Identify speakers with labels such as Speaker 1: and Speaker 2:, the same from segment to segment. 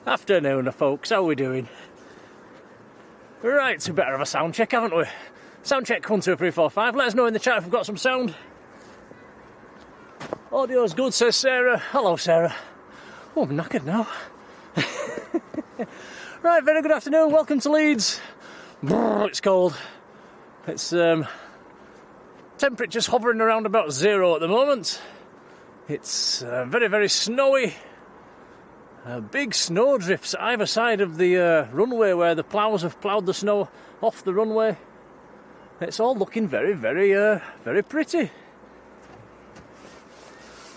Speaker 1: Afternoon, folks. How are we doing? Right, we better have a sound check, haven't we? Sound check 1, 2, 3, 4, 5. Let us know in the chat if we've got some sound. Audio's good, says Sarah. Hello, Sarah. Oh, I'm knackered now. Right, very good afternoon. Welcome to Leeds. Brrr, it's cold. It's temperature's hovering around about 0 at the moment. It's very, very snowy. Big snow drifts either side of the runway where the ploughs have ploughed the snow off the runway. It's all looking very, very, very pretty.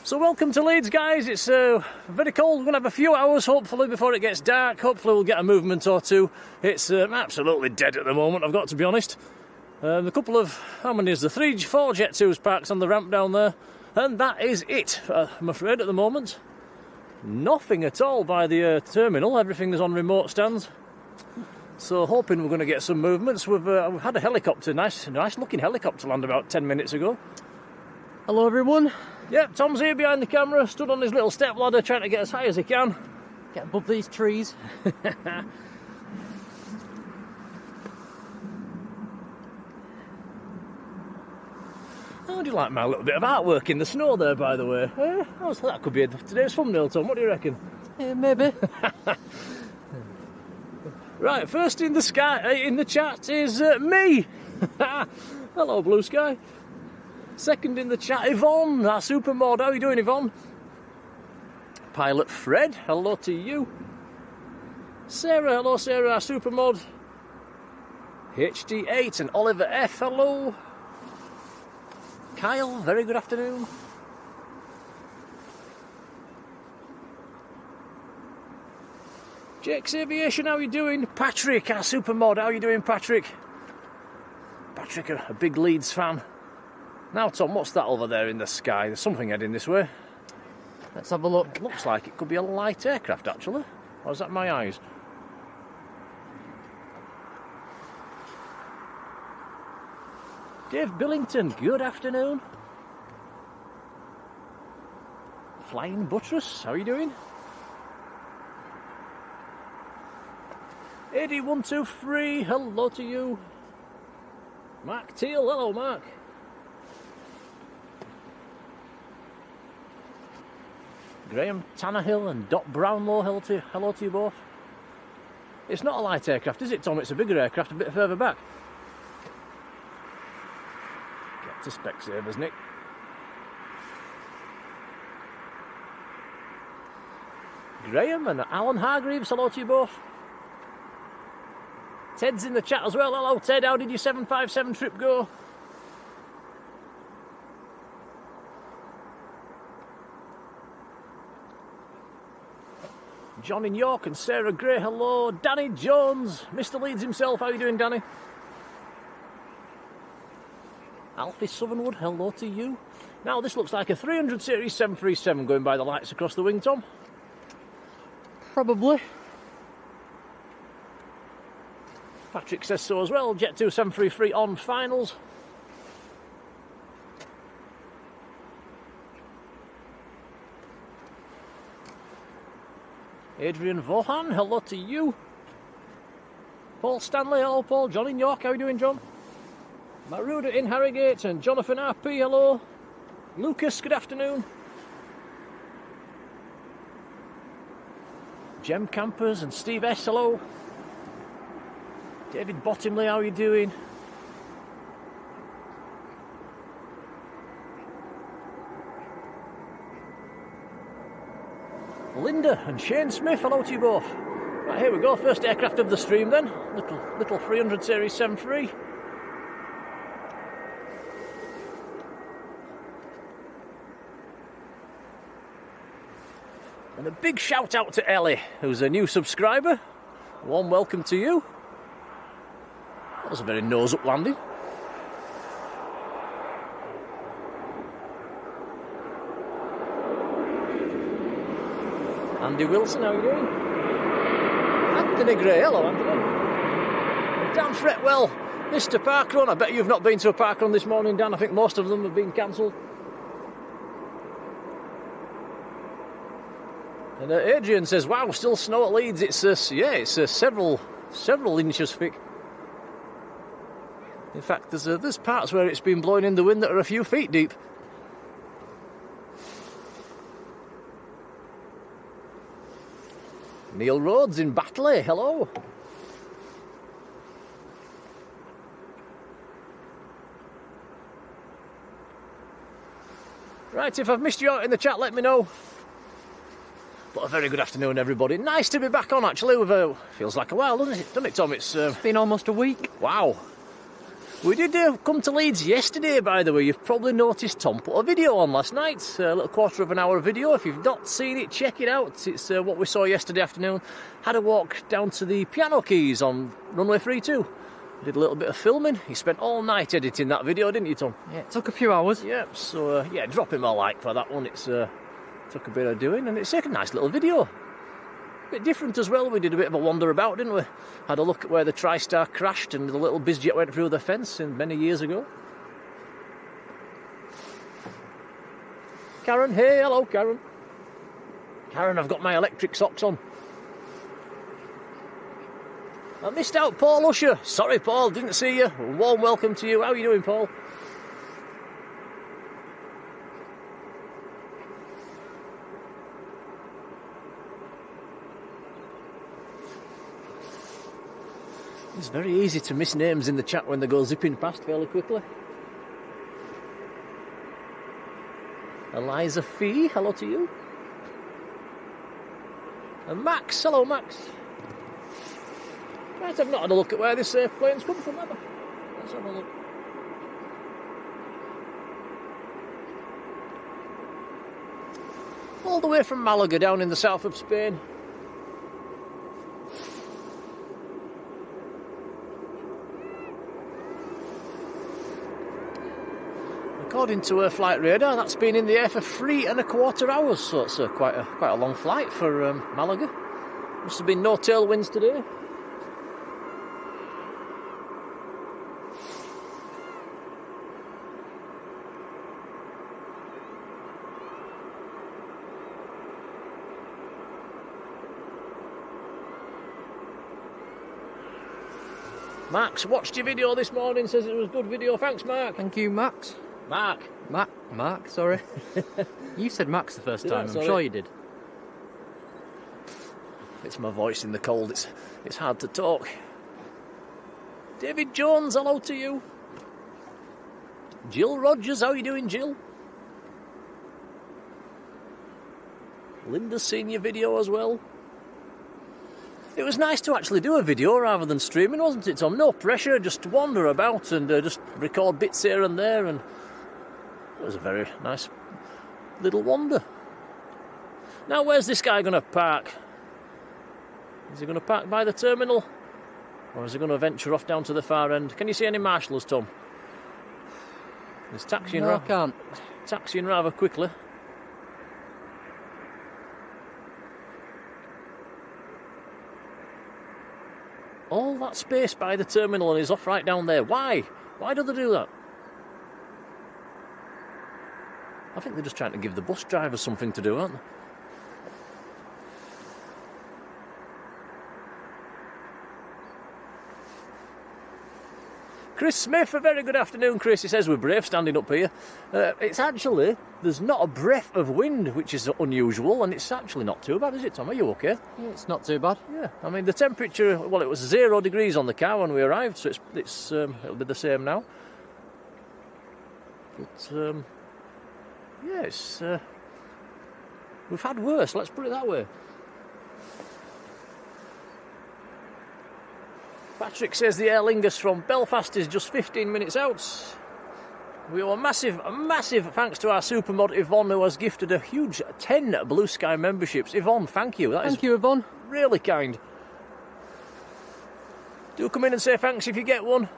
Speaker 1: So welcome to Leeds, guys. It's very cold. We're going to have a few hours, hopefully, before it gets dark. Hopefully we'll get a movement or two. It's absolutely dead at the moment, I've got to be honest. A couple of, how many is there? 3, 4 Jet2s parked on the ramp down there. And that is it, I'm afraid, at the moment. Nothing at all by the terminal. Everything is on remote stands. So hoping we're going to get some movements. We've had a helicopter, nice looking helicopter land about 10 minutes ago.
Speaker 2: Hello everyone.
Speaker 1: Yep, Tom's here behind the camera, stood on his little step ladder trying to get as high as he can.
Speaker 2: Get above these trees.
Speaker 1: How do you like my little bit of artwork in the snow there, by the way? That could be today's thumbnail, Tom. What do you reckon?
Speaker 2: Yeah, maybe.
Speaker 1: Right, first in the chat is me. Hello, Blue Sky. Second in the chat, Yvonne, our super mod. How are you doing, Yvonne? Pilot Fred, hello to you. Sarah, hello, Sarah, our super mod. HD8 and Oliver F, hello. Kyle, very good afternoon. Jake's Aviation, how are you doing? Patryk, our super mod, how are you doing, Patryk? Patryk, a big Leeds fan. Now, Tom, what's that over there in the sky? There's something heading this way.
Speaker 2: Let's have a look.
Speaker 1: It looks like it could be a light aircraft, actually. Or is that my eyes? Dave Billington, good afternoon. Flying Buttress, how are you doing? AD123, hello to you. Mark Teal, hello Mark. Graham Tannehill and Dot Brownlow, hello to you both. It's not a light aircraft, is it, Tom? It's a bigger aircraft a bit further back. Get to Specsavers, Nick. Graham and Alan Hargreaves, hello to you both. Ted's in the chat as well. Hello, Ted. How did your 757 trip go? John in York and Sarah Gray, hello. Danny Jones, Mr. Leeds himself. How are you doing, Danny? Alfie Southernwood, hello to you. Now, this looks like a 300 Series 737 going by the lights across the wing, Tom.
Speaker 2: Probably.
Speaker 1: Patrick says so as well. Jet2 733 on finals. Adrian Vaughan, hello to you. Paul Stanley, hello Paul. John in York, how are you doing, John? Maruda in Harrogate and Jonathan RP, hello. Lucas, good afternoon. Jem Campers and Steve S, hello. David Bottomley, how are you doing? Linda and Shane Smith, hello to you both. Right, here we go, first aircraft of the stream then. Little 300 Series 73. And a big shout out to Ellie, who's a new subscriber. A warm welcome to you. That was a very nose-up landing. Andy Wilson, how are you doing? Anthony Gray, hello Anthony. Dan Fretwell, Mr. Parkrun. I bet you've not been to a parkrun this morning, Dan. I think most of them have been cancelled. And Adrian says, wow, still snow at Leeds. It's several inches thick. In fact, there's parts where it's been blowing in the wind that are a few feet deep. Neil Rhodes in Batley, hello. Right, if I've missed you out in the chat, let me know. But a very good afternoon, everybody. Nice to be back on, actually. Feels like a while, doesn't it, Tom? It's
Speaker 2: been almost a week.
Speaker 1: Wow. We did come to Leeds yesterday, by the way. You've probably noticed Tom put a video on last night, a little quarter of an hour video. If you've not seen it, check it out. It's what we saw yesterday afternoon. Had a walk down to the piano keys on Runway 32. Did a little bit of filming. He spent all night editing that video, didn't you, Tom?
Speaker 2: Yeah, it took a few hours.
Speaker 1: Yeah, so yeah, drop him a like for that one. It's took a bit of doing, and it's a nice little video. A bit different as well. We did a bit of a wander about, didn't we? Had a look at where the TriStar crashed and the little bizjet went through the fence many years ago. Karen, hey, hello, Karen. Karen, I've got my electric socks on. I missed out Paul Usher. Sorry, Paul, didn't see you. A warm welcome to you. How are you doing, Paul? It's very easy to miss names in the chat when they go zipping past fairly quickly. Eliza Fee, hello to you. And Max, hello Max. Right, I've not had a look at where this plane's come from, have I? Let's have a look. All the way from Malaga, down in the south of Spain. According to flight radar, that's been in the air for 3¼ hours, so it's quite a long flight for Malaga. Must have been no tailwinds today. Max watched your video this morning, says it was a good video. Thanks, Mark.
Speaker 2: Thank you, Max.
Speaker 1: Mark,
Speaker 2: sorry. You said Max the first time, I'm sure you did.
Speaker 1: It's my voice in the cold, it's hard to talk. David Jones, hello to you. Jill Rogers, how are you doing, Jill? Linda's seen your video as well. It was nice to actually do a video rather than streaming, wasn't it, Tom? No pressure, just to wander about and just record bits here and there, and it was a very nice little wander. Now, where's this guy going to park? Is he going to park by the terminal? Or is he going to venture off down to the far end? Can you see any marshals, Tom? He's taxiing,
Speaker 2: no, I can't.
Speaker 1: Taxiing rather quickly. All that space by the terminal and he's off right down there. Why? Why do they do that? I think they're just trying to give the bus drivers something to do, aren't they? Chris Smith, a very good afternoon, Chris. He says we're brave standing up here. It's actually, there's not a breath of wind, which is unusual, and it's actually not too bad, is it, Tom? Are you okay?
Speaker 2: Yeah, it's not too bad.
Speaker 1: Yeah, I mean, the temperature, well, it was 0 degrees on the car when we arrived, so it'll be the same now. But, yeah, it's, we've had worse, let's put it that way. Patrick says the Aer Lingus from Belfast is just 15 minutes out. We owe a massive thanks to our supermod Yvonne, who has gifted a huge 10 Blue Sky memberships. Yvonne, thank you.
Speaker 2: Thank you, Yvonne.
Speaker 1: Really kind. Do come in and say thanks if you get one.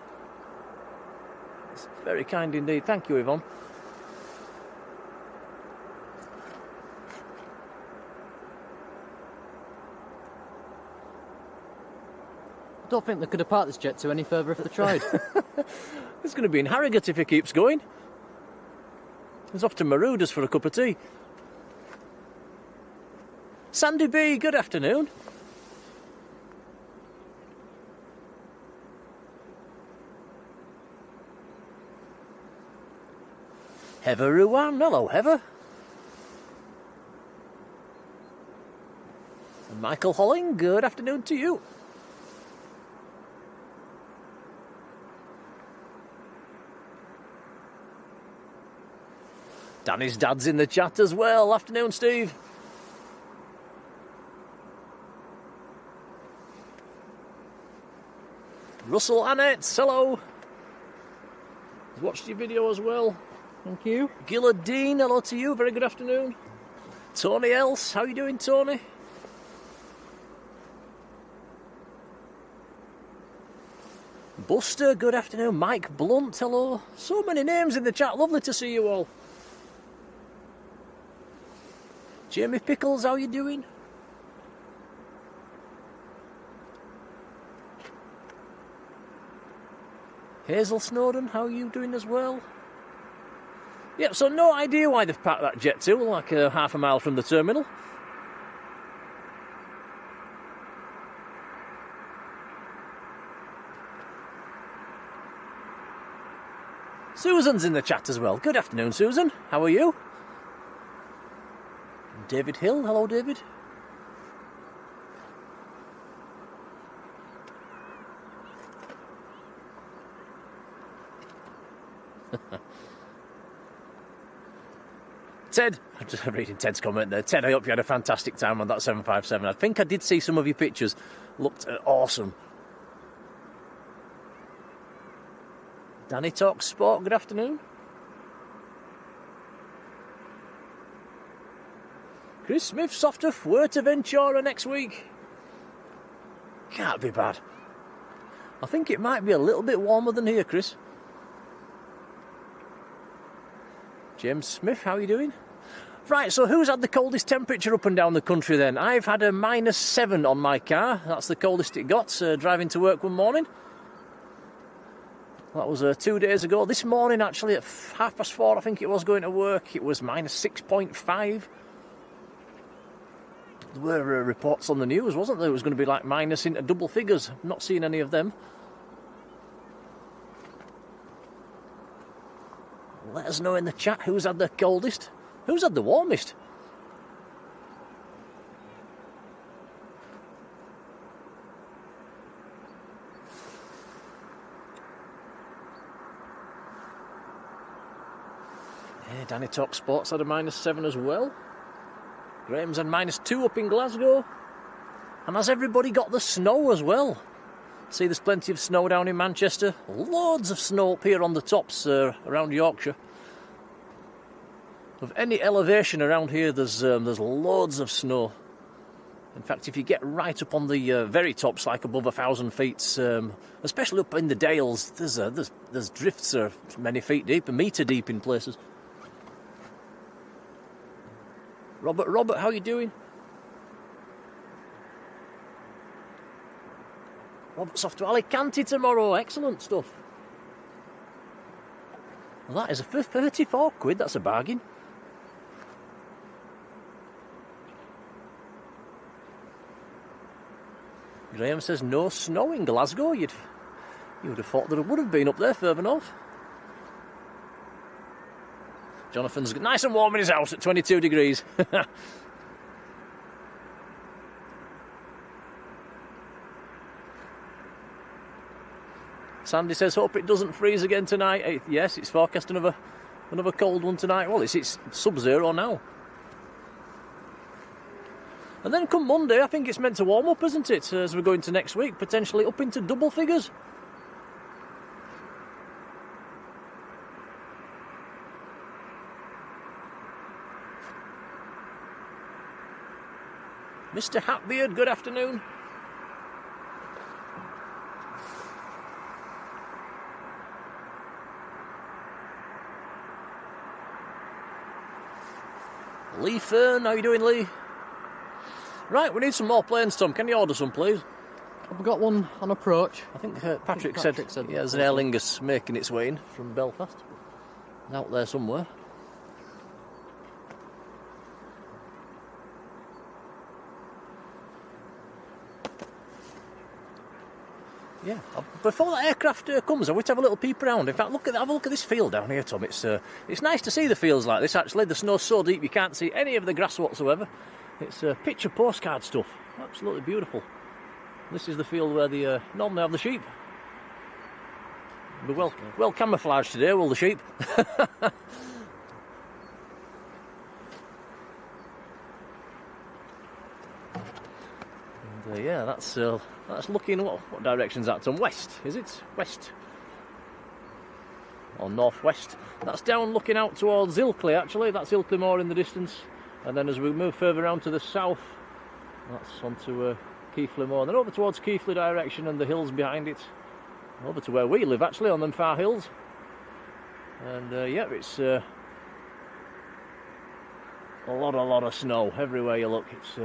Speaker 1: It's very kind indeed. Thank you, Yvonne.
Speaker 2: I don't think they could have parked this Jet2 any further if they tried.
Speaker 1: It's going to be in Harrogate if he keeps going. He's off to Maruda's for a cup of tea. Sandy B, good afternoon. Heather Ruan, hello Heather. And Michael Holling, good afternoon to you. Danny's dad's in the chat as well. Afternoon, Steve. Russell Annette, hello. He's watched your video as well.
Speaker 2: Thank you.
Speaker 1: Gillard Dean, hello to you. Very good afternoon. Tony Else, how you doing, Tony? Buster, good afternoon. Mike Blunt, hello. So many names in the chat. Lovely to see you all. Jamie Pickles, how you doing? Hazel Snowden, how are you doing as well? Yep, so no idea why they've parked that Jet2 like half a mile from the terminal. Susan's in the chat as well. Good afternoon, Susan. How are you? David Hill. Hello, David. Ted, I'm just reading Ted's comment there. Ted, I hope you had a fantastic time on that 757. I think I did see some of your pictures. Looked awesome. Danny Talks Sport, good afternoon. Chris Smith's off to Fuerteventura next week. Can't be bad. I think it might be a little bit warmer than here, Chris. James Smith, how are you doing? Right, so who's had the coldest temperature up and down the country then? I've had a -7 on my car. That's the coldest it got, driving to work one morning. That was 2 days ago. This morning, actually, at 4:30, I think it was, going to work, it was -6.5. There were reports on the news, wasn't there? It was going to be like minus into double figures. I've not seen any of them. Let us know in the chat who's had the coldest. Who's had the warmest? Yeah, Danny Talk Sports had a -7 as well. Graham's had -2 up in Glasgow. And has everybody got the snow as well? See, there's plenty of snow down in Manchester. Loads of snow up here on the tops around Yorkshire. Of any elevation around here, there's loads of snow. In fact, if you get right up on the very tops, like above 1,000 feet, especially up in the Dales, there's drifts many feet deep, a metre deep in places. Robert, how are you doing? Robert's off to Alicante tomorrow. Excellent stuff. Well, that is for 34 quid. That's a bargain. Graham says no snow in Glasgow. You would have thought that it would have been up there further north. Jonathan's nice and warm in his house at 22 degrees. Sandy says, hope it doesn't freeze again tonight. Yes, it's forecast another cold one tonight. Well, it's sub-zero now. And then come Monday, I think it's meant to warm up, isn't it? As we're going to next week, potentially up into double figures. Mr. Hatbeard, good afternoon. Lee Fern, how you doing, Lee? Right, we need some more planes, Tom. Can you order some, please?
Speaker 2: I've got one on approach.
Speaker 1: I think Patryk said yeah, there's an Aer Lingus making its way in from Belfast. Out there somewhere. Yeah. Before that aircraft comes, I wish to have a little peep around. In fact, have a look at this field down here, Tom. It's nice to see the fields like this. Actually, the snow's so deep you can't see any of the grass whatsoever. It's picture postcard stuff. Absolutely beautiful. This is the field where they normally have the sheep. Be well camouflaged today, will the sheep? And, yeah, that's looking what direction's that, Tom? West, is it? West or northwest? That's down looking out towards Ilkley. Actually, that's Ilkley Moor in the distance. And then as we move further around to the south, that's onto Keighley Moor. Then over towards Keighley direction and the hills behind it. Over to where we live, actually, on them far hills. And yeah, it's a lot of snow everywhere you look. It's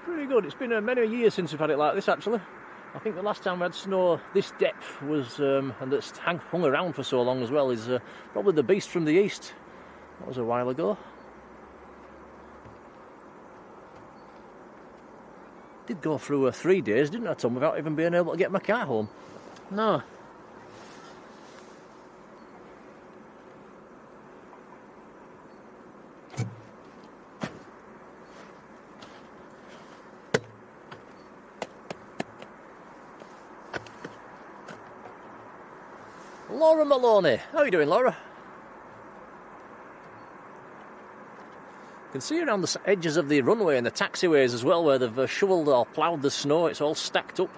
Speaker 1: pretty good. It's been many years since we've had it like this, actually. I think the last time we had snow this depth was, and that's hung around for so long as well, is probably the Beast from the East. That was a while ago. Did go through 3 days, didn't I, Tom, without even being able to get my car home?
Speaker 2: No.
Speaker 1: Laura Maloney. How are you doing, Laura? You can see around the edges of the runway and the taxiways as well, where they've shovelled or ploughed the snow. It's all stacked up.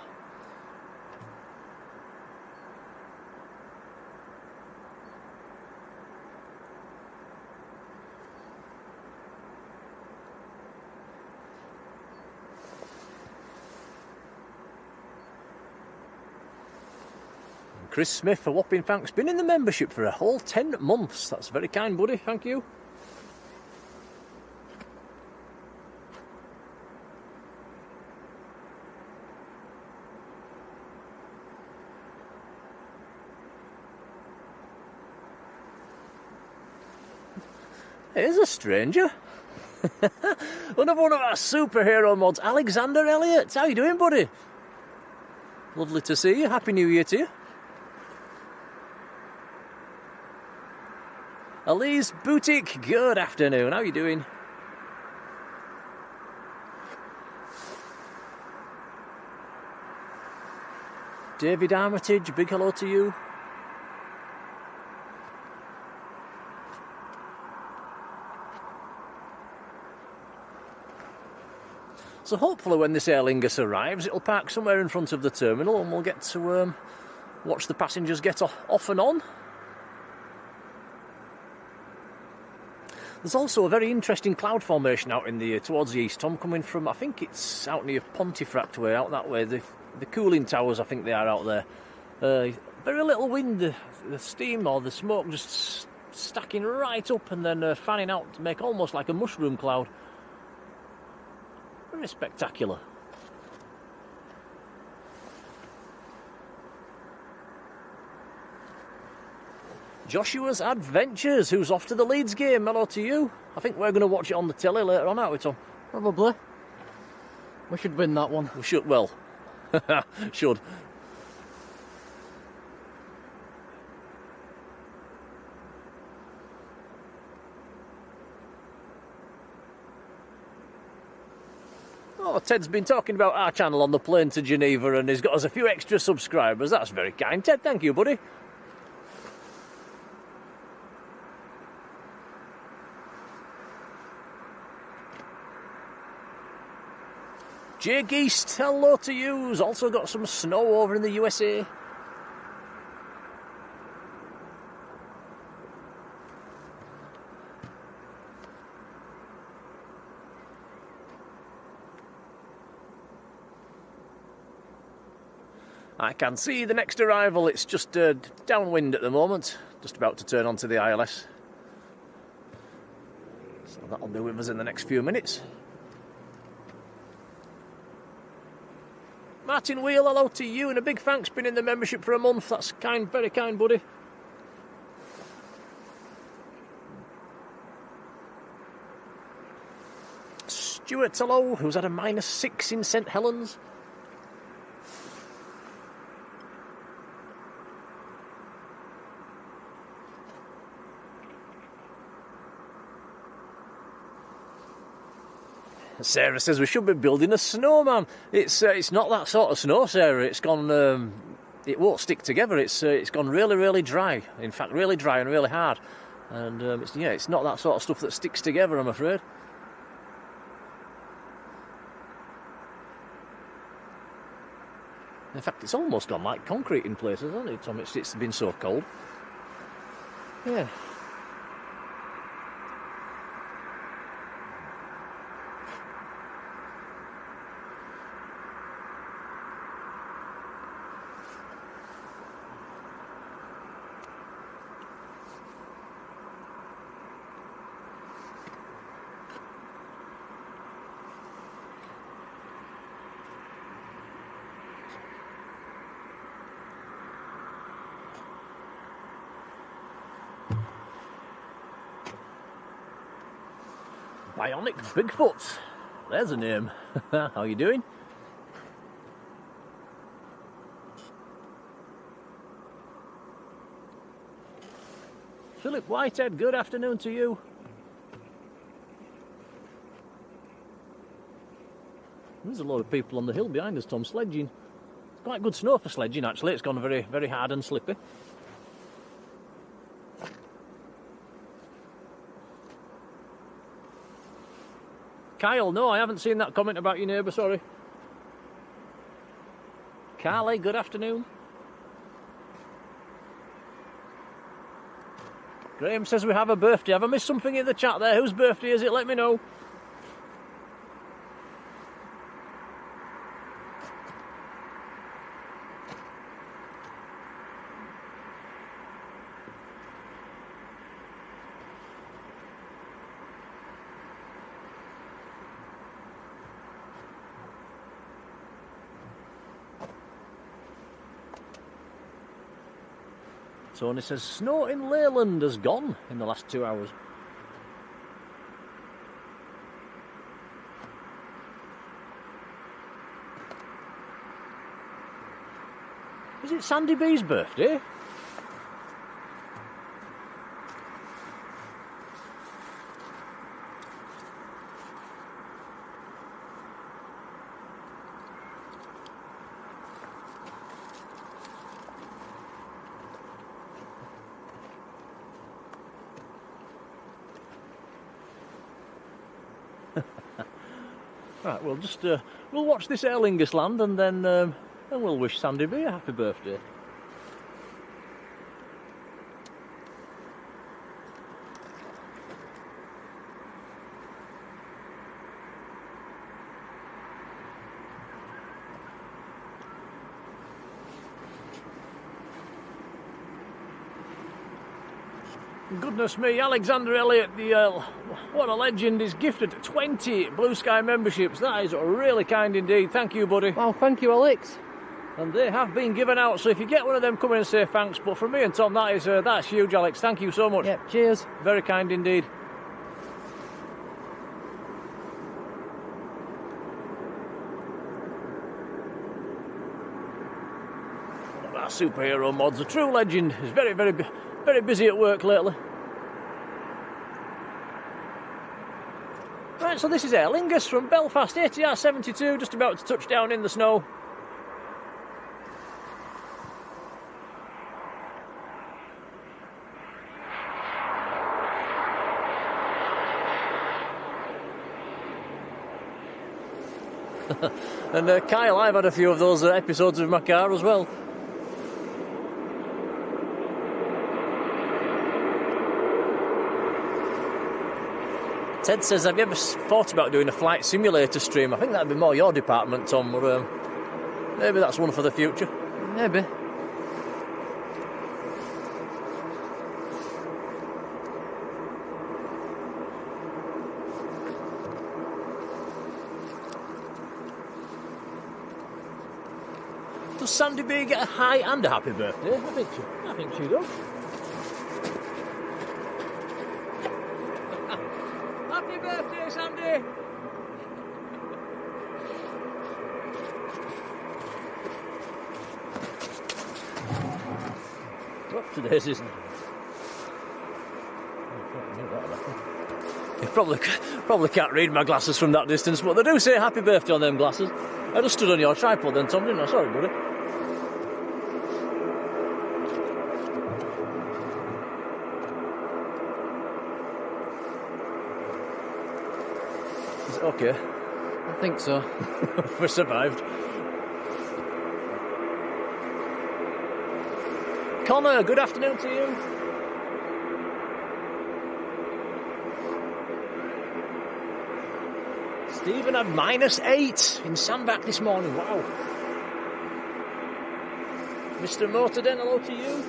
Speaker 1: Chris Smith, a whopping thanks. Been in the membership for a whole 10 months. That's very kind, buddy. Thank you. Here's a stranger. Another one of our superhero mods, Alexander Elliott. How you doing, buddy? Lovely to see you. Happy New Year to you. Elise Boutique, good afternoon. How are you doing? David Armitage, big hello to you. So hopefully when this Aer Lingus arrives, it'll park somewhere in front of the terminal and we'll get to watch the passengers get off and on. There's also a very interesting cloud formation out in the towards the east, Tom, coming from, I think it's out near Pontefract way, out that way. The cooling towers, I think they are out there. Very little wind, the steam or the smoke just stacking right up and then fanning out to make almost like a mushroom cloud. Very spectacular. Joshua's Adventures, who's off to the Leeds game. Hello to you. I think we're going to watch it on the telly later on, aren't we, Tom?
Speaker 2: Probably. We should win that one.
Speaker 1: We should, well, should. Oh, Ted's been talking about our channel on the plane to Geneva and he's got us a few extra subscribers. That's very kind, Ted. Thank you, buddy. Jake East, hello to you. Who's also got some snow over in the USA. I can see the next arrival. It's just downwind at the moment. Just about to turn onto the ILS. So that'll be with us in the next few minutes. Martin Wheel, hello to you, and a big thanks, been in the membership for a month. That's kind, very kind, buddy. Stuart, hello, who's had a -6 in St Helens. Sarah says we should be building a snowman. It's not that sort of snow, Sarah. It's gone. It won't stick together. It's gone really, really dry. In fact, really dry and really hard. And it's not that sort of stuff that sticks together, I'm afraid. In fact, it's almost gone like concrete in places, hasn't it, Tom? It's been so cold. Yeah. Bionic Bigfoot. There's a name. How you doing? Philip Whitehead, good afternoon to you. There's a lot of people on the hill behind us, Tom, sledging. It's quite good snow for sledging, actually. It's gone very, very hard and slippy. Kyle, no, I haven't seen that comment about your neighbour, sorry. Carly, good afternoon. Graham says we have a birthday. Have I missed something in the chat there? Whose birthday is it? Let me know. Tony says snow in Leyland has gone in the last 2 hours. Is it Sandy B's birthday? Right, we'll just we'll watch this Aer Lingus land and then we'll wish Sandy B a happy birthday. Goodness me, Alexander Elliott, what a legend, is gifted 20 Blue Sky memberships. That is really kind indeed. Thank you, buddy.
Speaker 2: Well, thank you, Alex.
Speaker 1: And they have been given out, so if you get one of them, come in and say thanks. But from me and Tom, that's huge, Alex. Thank you so much.
Speaker 2: Yep, cheers.
Speaker 1: Very kind indeed. Our superhero mod's a true legend. He's very, very, very busy at work lately. Right, so this is Aer Lingus from Belfast, ATR 72, just about to touch down in the snow. And Kyle, I've had a few of those episodes of my car as well. Ted says, have you ever thought about doing a flight simulator stream? I think that'd be more your department, Tom, but maybe that's one for the future.
Speaker 2: Maybe.
Speaker 1: Does Sandy B get a hi and a happy birthday? I think she does. Happy birthday, Sandy! What today's isn't it? You Probably can't read my glasses from that distance, but they do say happy birthday on them glasses. I just stood on your tripod then, Tom, didn't I? Sorry, buddy. Is it okay?
Speaker 2: I think so.
Speaker 1: We survived. Connor, good afternoon to you. Stephen had -8 in Sandbach this morning. Wow. Mr. Motorden, hello to you.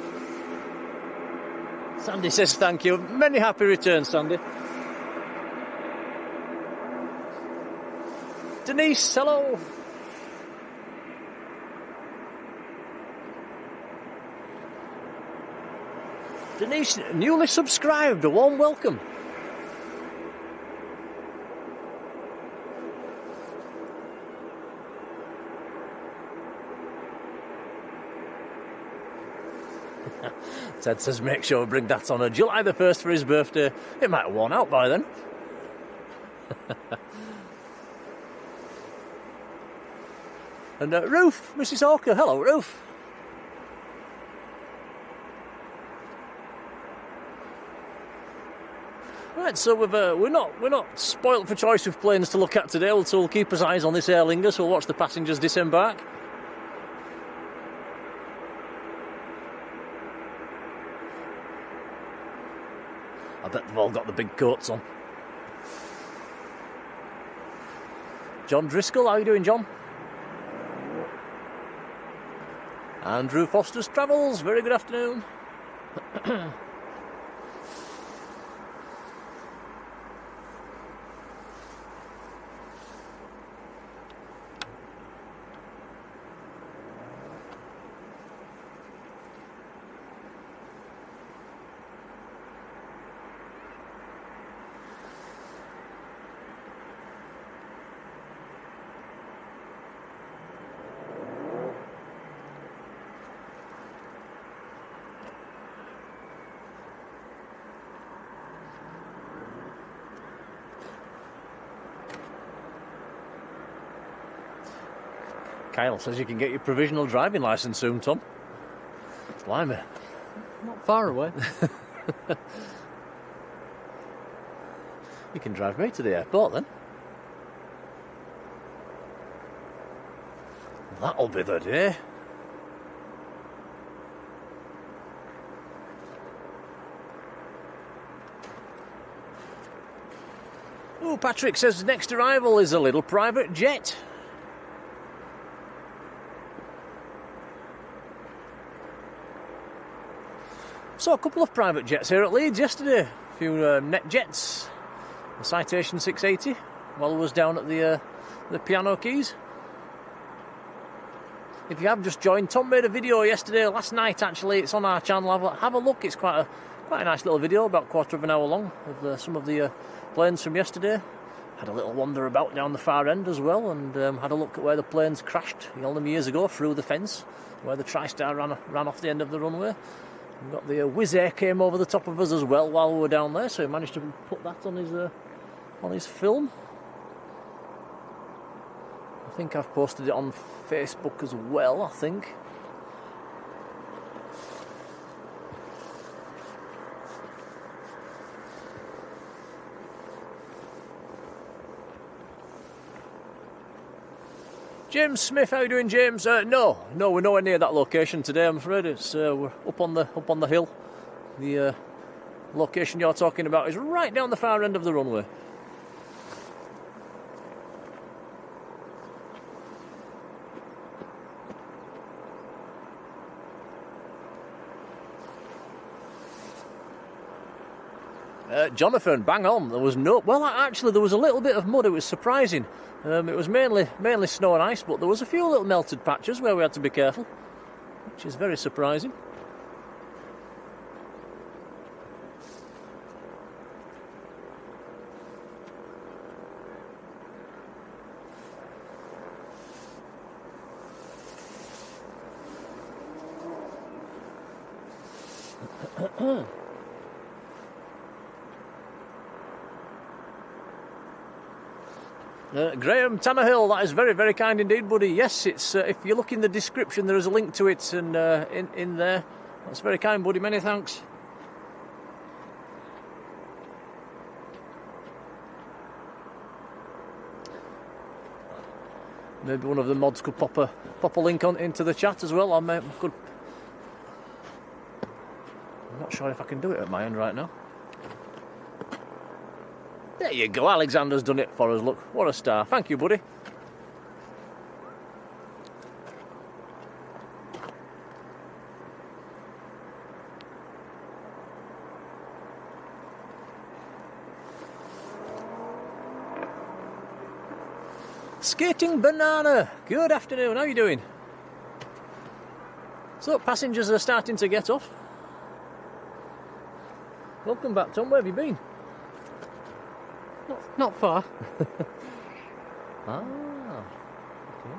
Speaker 1: Sandy says thank you. Many happy returns, Sandy. Denise, hello. Denise, newly subscribed. A warm welcome. Ted says make sure we bring that on a July the 1st for his birthday. It might have worn out by then. And Ruth, Mrs. Hawker, hello Ruth. Right, so we're not spoilt for choice with planes to look at today, so we'll keep our eyes on this Aer Lingus. We'll watch the passengers disembark. I bet they've all got the big coats on. John Driscoll, how are you doing, John? Andrew Foster's Travels, very good afternoon. Kyle says you can get your provisional driving licence soon, Tom. Blimey.
Speaker 2: Not far away.
Speaker 1: You can drive me to the airport then. That'll be the day. Oh, Patrick says next arrival is a little private jet. Saw a couple of private jets here at Leeds yesterday. A few net jets. The Citation 680 while I was down at the Piano Keys. If you have just joined, Tom made a video yesterday, last night actually. It's on our channel. Have a look. It's quite a nice little video, about a quarter of an hour long, of some of the planes from yesterday. Had a little wander about down the far end as well, and had a look at where the planes crashed all them years ago through the fence, where the TriStar ran off the end of the runway. We've got the Wizz Air came over the top of us as well while we were down there, so he managed to put that on his film. I think I've posted it on Facebook as well, I think. James Smith, how are you doing, James? No, we're nowhere near that location today, I'm afraid. It's we're up on the hill. The location you're talking about is right down the far end of the runway. Jonathan, bang on. There was actually there was a little bit of mud. It was surprising. It was mainly snow and ice, but there was a few little melted patches where we had to be careful, which is very surprising. Graham Tannerhill, that is very, very kind indeed, buddy. Yes, it's if you look in the description, there is a link to it, and in there. That's very kind, buddy. Many thanks. Maybe one of the mods could pop a link on into the chat as well. I'm not sure if I can do it at my end right now. There you go, Alexander's done it for us, look. What a star. Thank you, buddy. Skating Banana, good afternoon, how are you doing? So, passengers are starting to get off. Welcome back, Tom, where have you been?
Speaker 2: Not far.
Speaker 1: Ah, okay.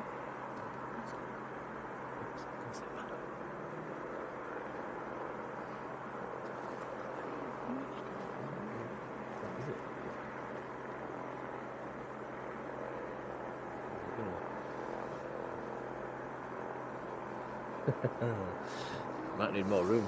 Speaker 1: Might need more room.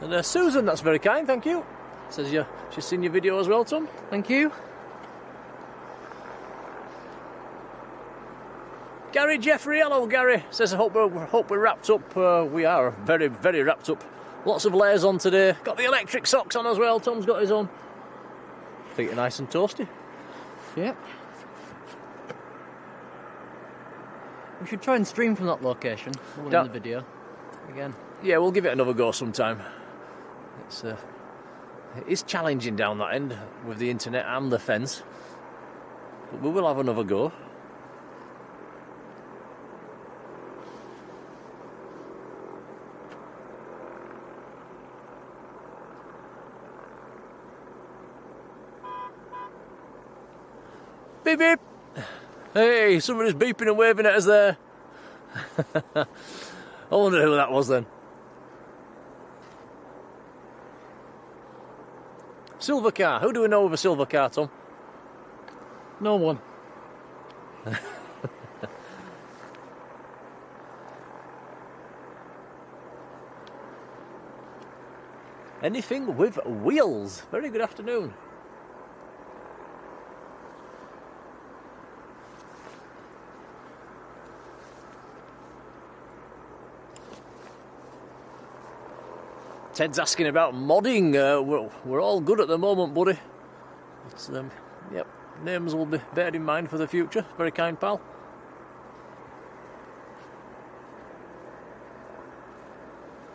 Speaker 1: And Susan, that's very kind, thank you. Says she's seen your video as well, Tom.
Speaker 2: Thank you.
Speaker 1: Gary Jeffrey, hello Gary. Says I hope we're wrapped up. We are very, very wrapped up. Lots of layers on today. Got the electric socks on as well. Tom's got his on. Feet are nice and toasty.
Speaker 2: Yep. We should try and stream from that location. In the video again.
Speaker 1: Yeah, we'll give it another go sometime. It is challenging down that end with the internet and the fence, but we will have another go. Beep beep! Hey, somebody's beeping and waving at us there. I wonder who that was then. Silver car. Who do we know with a silver car, Tom?
Speaker 2: No one.
Speaker 1: Anything with wheels. Very good afternoon. Ted's asking about modding. We're all good at the moment, buddy. But, yep, names will be beared in mind for the future. Very kind, pal.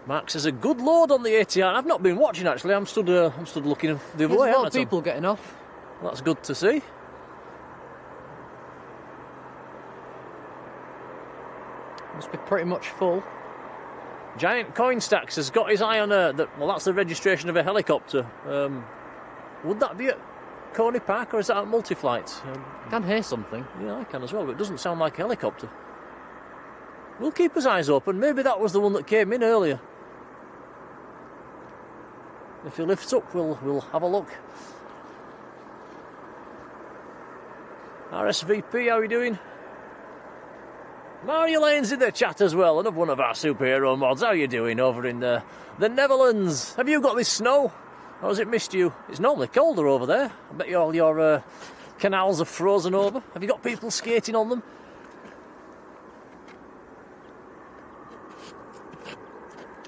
Speaker 1: Mark says a good load on the ATR. I've not been watching actually. I'm stood looking the other way.
Speaker 2: There's a lot of people getting off.
Speaker 1: Well, that's good to see.
Speaker 2: Must be pretty much full.
Speaker 1: Giant Coin Stacks has got his eye on well, that's the registration of a helicopter. Would that be at Coney Park or is that at Multiflight?
Speaker 2: I can hear something.
Speaker 1: Yeah, I can as well, but it doesn't sound like a helicopter. We'll keep his eyes open. Maybe that was the one that came in earlier. If he lifts up, we'll have a look. RSVP, how are you doing? Marjolein's in the chat as well, another one of our superhero mods. How are you doing over in the Netherlands? Have you got this snow? Or has it missed you? It's normally colder over there. I bet all your canals are frozen over. Have you got people skating on them?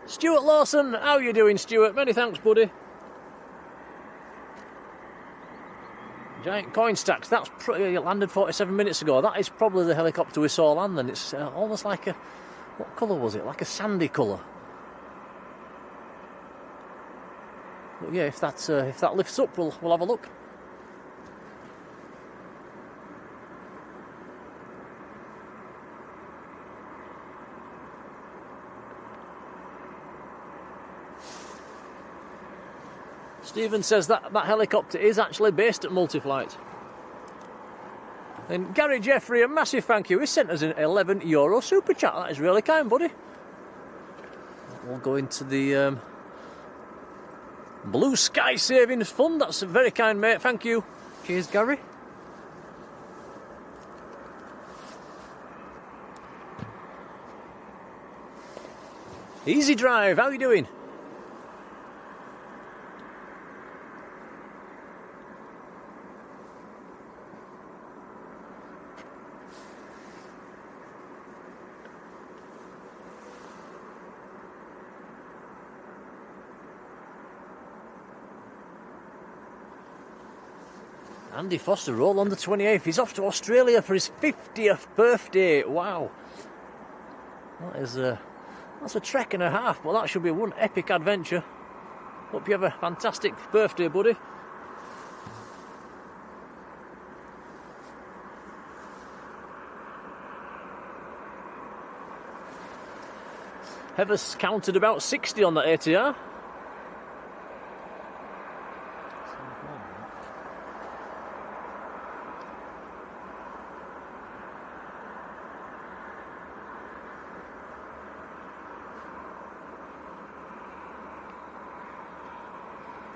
Speaker 1: Stuart Lawson, how are you doing, Stuart? Many thanks, buddy. Giant Coin Stacks, that's pretty, it landed 47 minutes ago. That is probably the helicopter we saw land, and it's almost like a, what colour was it? Like a sandy colour. But yeah, if that lifts up, we'll have a look. Stephen says that helicopter is actually based at Multiflight. And Gary Jeffrey, a massive thank you. He sent us an €11 super chat. That is really kind, buddy. We'll go into the Blue Sky Savings Fund. That's very kind, mate. Thank you.
Speaker 2: Cheers, Gary.
Speaker 1: Easy Drive, how you doing? Andy Foster roll on the 28th. He's off to Australia for his 50th birthday. Wow. That is that's a trek and a half, but that should be one epic adventure. Hope you have a fantastic birthday, buddy. Heather's counted about 60 on that ATR.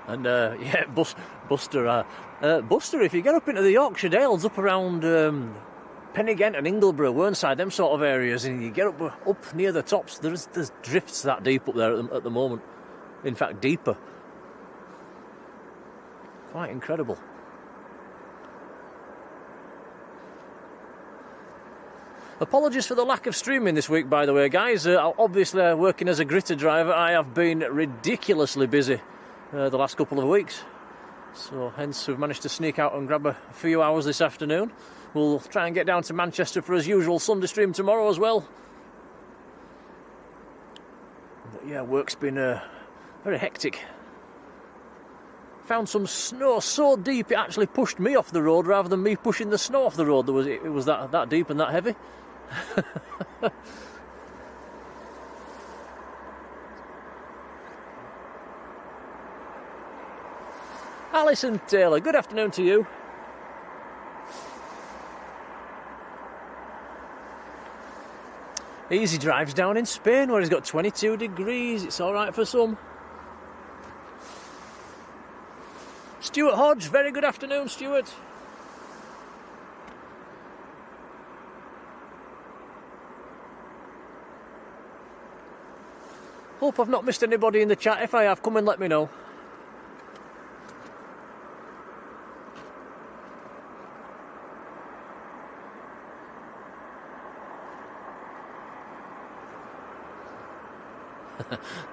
Speaker 1: And yeah, Buster, if you get up into the Yorkshire Dales, up around Pennygent and Ingleborough, Whernside, them sort of areas, and you get up near the tops, there's drifts that deep up there at the moment. In fact, deeper. Quite incredible. Apologies for the lack of streaming this week, by the way, guys. Obviously, working as a gritter driver, I have been ridiculously busy the last couple of weeks, so hence we've managed to sneak out and grab a few hours this afternoon. We'll try and get down to Manchester for as usual Sunday stream tomorrow as well. But yeah, work's been very hectic. Found some snow so deep it actually pushed me off the road rather than me pushing the snow off the road. It was that deep and that heavy. Alison Taylor, good afternoon to you. Easy Drive's down in Spain where he's got 22 degrees. It's alright for some. Stuart Hodge, very good afternoon, Stuart. Hope I've not missed anybody in the chat. If I have, come and let me know.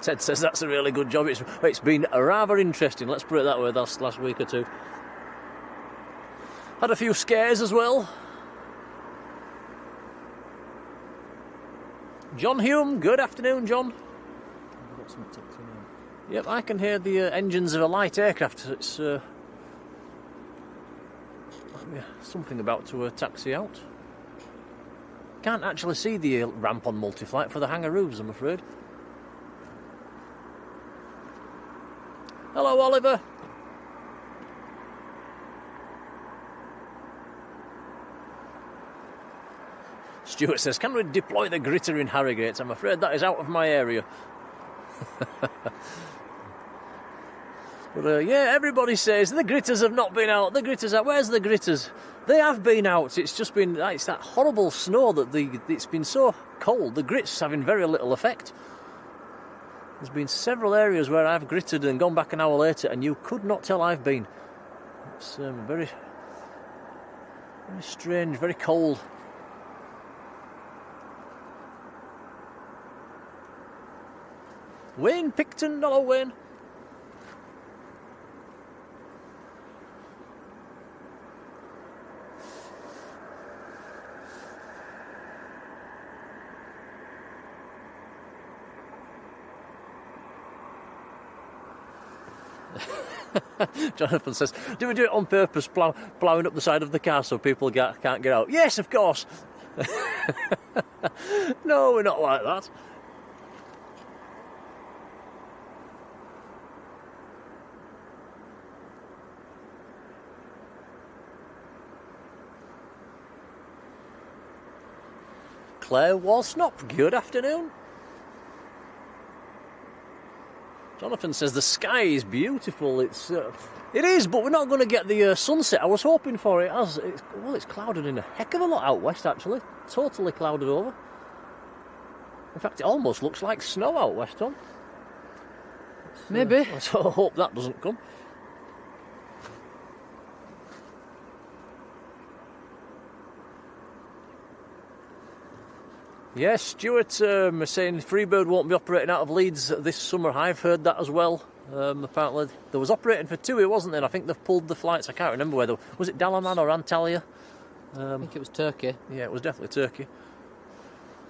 Speaker 1: Ted says that's a really good job. It's been rather interesting, let's put it that way, that's last week or two. Had a few scares as well. John Hume, good afternoon, John. Yep, I can hear the engines of a light aircraft. It's something about to taxi out. Can't actually see the ramp on multi-flight for the hangar roofs, I'm afraid. Hello, Oliver. Stuart says, can we deploy the gritter in Harrogate? I'm afraid that is out of my area. But yeah, everybody says the gritters have not been out. The gritters are. Where's the gritters? They have been out. It's just been, it's that horrible snow that it's been so cold. The grit's having very little effect. There's been several areas where I've gritted and gone back an hour later and you could not tell I've been. It's very, very strange, very cold. Wayne Picton, hello Wayne. Jonathan says, do we do it on purpose, ploughing up the side of the car so people can't get out? Yes, of course. No, we're not like that. Claire Walsnop. Good afternoon. Jonathan says the sky is beautiful. It is, but we're not going to get the sunset I was hoping for. It's clouded in a heck of a lot out west, actually. Totally clouded over. In fact, it almost looks like snow out west, Tom.
Speaker 2: Maybe.
Speaker 1: Let's hope that doesn't come. Yes, Stuart is saying Freebird won't be operating out of Leeds this summer. I've heard that as well. Apparently, there was operating for TUI, wasn't there? I think they've pulled the flights. I can't remember whether was it Dalaman or Antalya.
Speaker 2: I think it was Turkey.
Speaker 1: Yeah, it was definitely Turkey.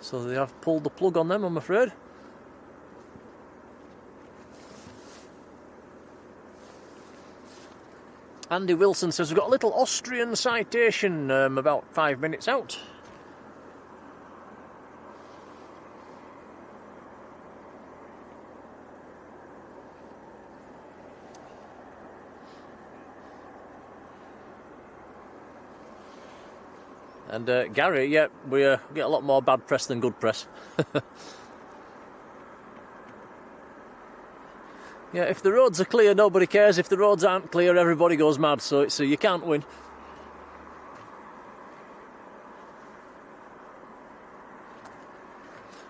Speaker 1: So they have pulled the plug on them, I'm afraid. Andy Wilson says we've got a little Austrian citation about 5 minutes out. And Gary, yeah, we get a lot more bad press than good press. Yeah, if the roads are clear, nobody cares. If the roads aren't clear, everybody goes mad. So you can't win.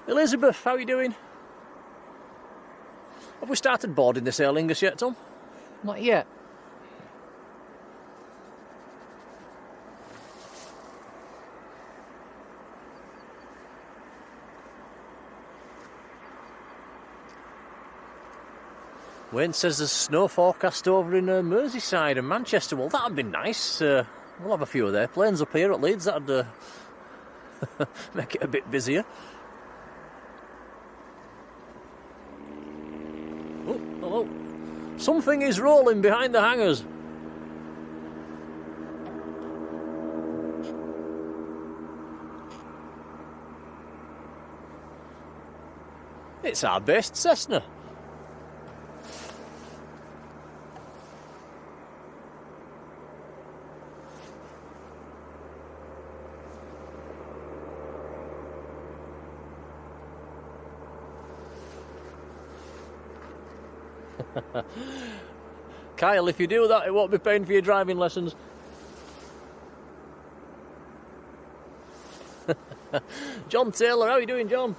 Speaker 1: Elizabeth, how are you doing? Have we started boarding this Aer Lingus yet, Tom?
Speaker 2: Not yet.
Speaker 1: Wayne says there's snow forecast over in Merseyside and Manchester. Well, that'd be nice. We'll have a few of their planes up here at Leeds. That'd make it a bit busier. Oh, hello. Something is rolling behind the hangars. It's our best Cessna. Kyle, if you do that, it won't be paying for your driving lessons. John Taylor, how are you doing, John?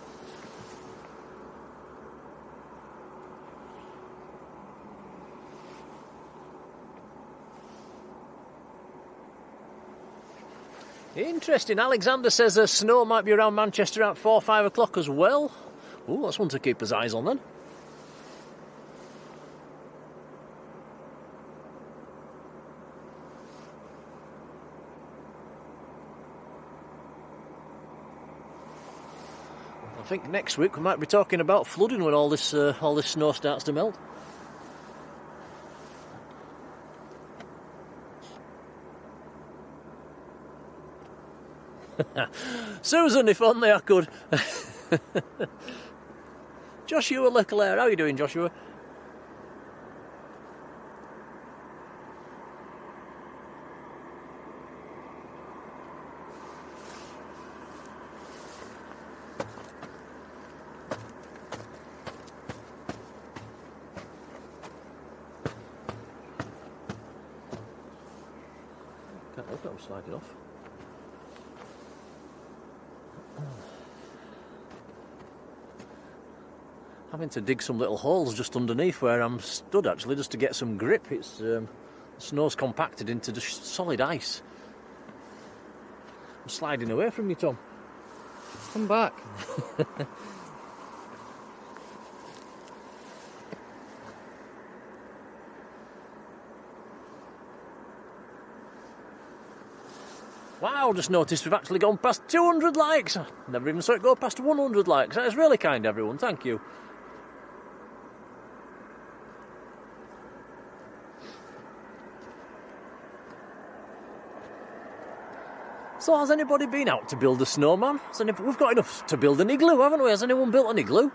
Speaker 1: Interesting. Alexander says snow might be around Manchester at 4 or 5 o'clock as well. Oh, that's one to keep his eyes on then. I think next week we might be talking about flooding when all this snow starts to melt. Susan, if only I could. Joshua Leclerc, how are you doing, Joshua? Can't help it, I'm sliding off. Having to dig some little holes just underneath where I'm stood, actually, just to get some grip. It's the snow's compacted into just solid ice. I'm sliding away from you, Tom.
Speaker 2: Come back.
Speaker 1: Wow, just noticed we've actually gone past 200 likes. I never even saw it go past 100 likes. That is really kind, everyone. Thank you. So has anybody been out to build a snowman? We've got enough to build an igloo, haven't we? Has anyone built an igloo?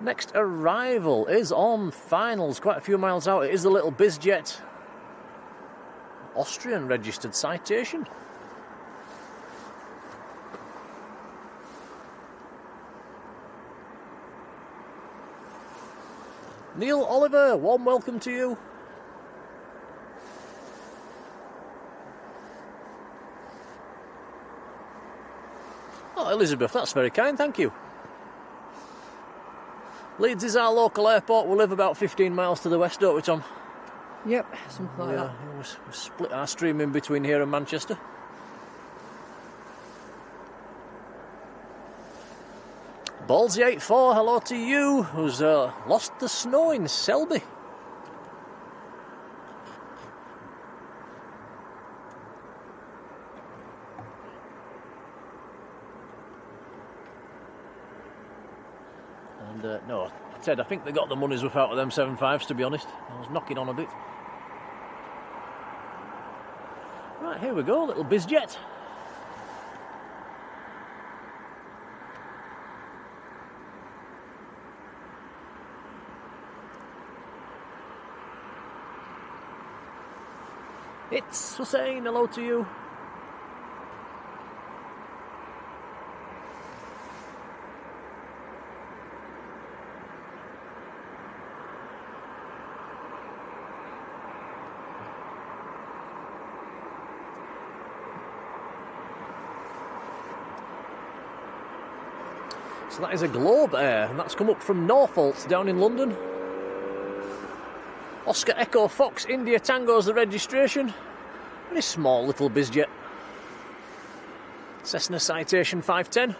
Speaker 1: Next arrival is on finals, quite a few miles out. It is the little BizJet, Austrian registered citation. Neil Oliver, warm welcome to you. Oh, Elizabeth, that's very kind, thank you. Leeds is our local airport. We live about 15 miles to the west, don't we, Tom?
Speaker 2: Yep, something like that.
Speaker 1: We split our stream in between here and Manchester. Ballsy84, hello to you, who's lost the snow in Selby. And no, Ted, I think they got the money's worth out of them 7.5s, to be honest. I was knocking on a bit. Right, here we go, little BizJet. It's Hussein, hello to you. So that is a Globe Air, and that's come up from Norfolk down in London. Oscar Echo Fox India Tango's the registration. Very small little BizJet. Cessna Citation 510.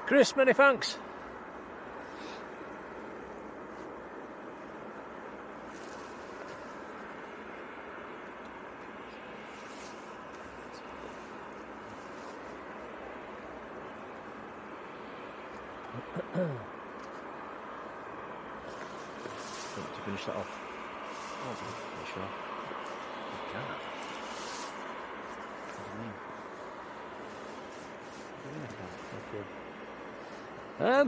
Speaker 1: Chris, many thanks. To finish that off. Oh, sure. You can't. What do you mean? What do you mean I can't? Okay.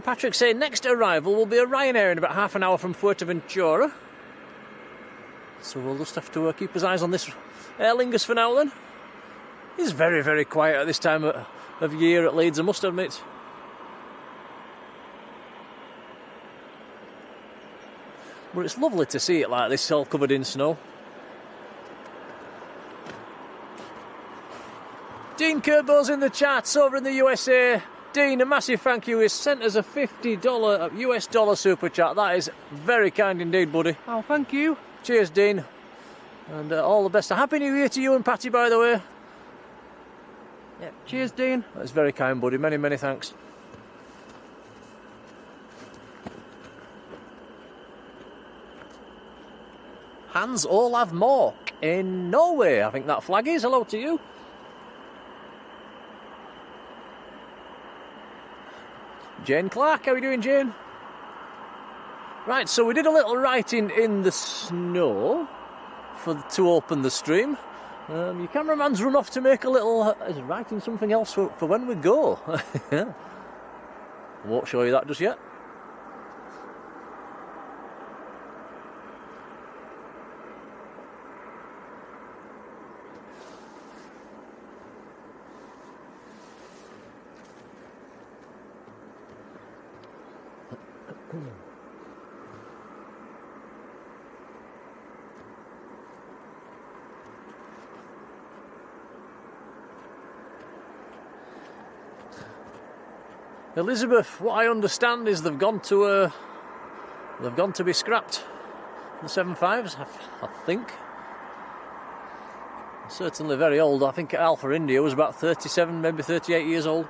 Speaker 1: Patrick saying next arrival will be a Ryanair in about half an hour from Fuerteventura. So we'll just have to keep his eyes on this Aer Lingus for now then. It's very, very quiet at this time of year at Leeds, I must admit. But it's lovely to see it like this, all covered in snow. Dean Kerbo's in the charts over in the USA. Dean, a massive thank you. He's sent us a $50 US dollar super chat. That is very kind indeed, buddy.
Speaker 2: Oh, thank you.
Speaker 1: Cheers, Dean. And all the best. A happy new year to you and Patty, by the way.
Speaker 2: Yep. Cheers, Dean.
Speaker 1: That's very kind, buddy. Many, many thanks. Hans Olav Mork in Norway, I think that flag is. Hello to you. Jane Clark, how are you doing, Jane? Right, so we did a little writing in the snow to open the stream. Your cameraman's run off to make a little... is writing something else for when we go. Yeah. Won't show you that just yet. Elizabeth, what I understand is they've gone to be scrapped. The 7.5s, I think. Certainly very old. I think Alpha India was about 37, maybe 38 years old.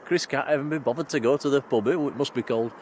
Speaker 1: Chris can't even be bothered to go to the pub, it must be cold.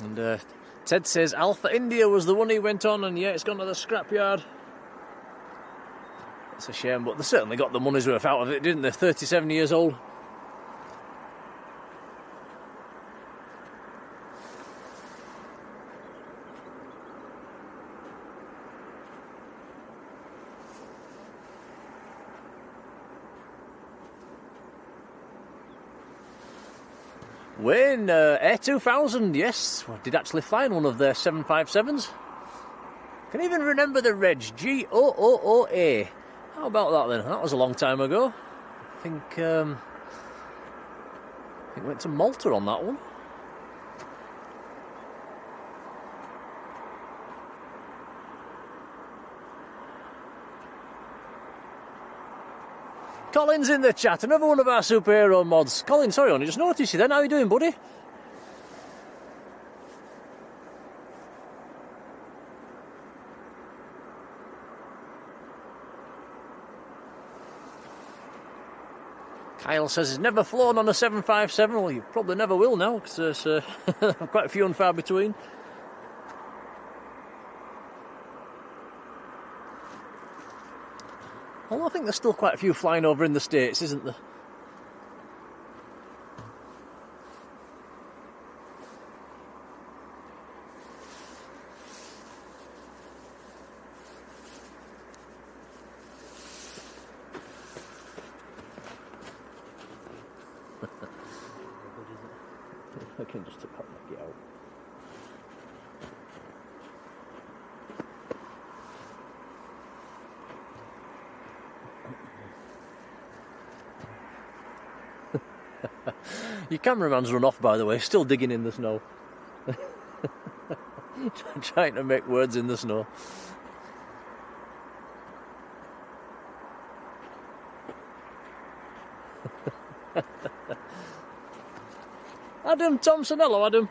Speaker 1: And Ted says Alpha India was the one he went on, and yeah, it's gone to the scrapyard. It's a shame, but they certainly got the money's worth out of it, didn't they? 37 years old. Wayne, Air 2000, yes, I did actually fly in one of their 757s. Can even remember the reg, G-O-O-O-A. How about that then? That was a long time ago. I think went to Malta on that one. Colin's in the chat, another one of our superhero mods. Colin, sorry, I only just noticed you then. How are you doing, buddy? Kyle says he's never flown on a 757. Well, you probably never will now, because there's quite a few and far between. Although I think there's still quite a few flying over in the States, isn't there? I can just make it out. Your cameraman's run off, by the way, still digging in the snow. Trying to make words in the snow. Adam Thompson, hello Adam.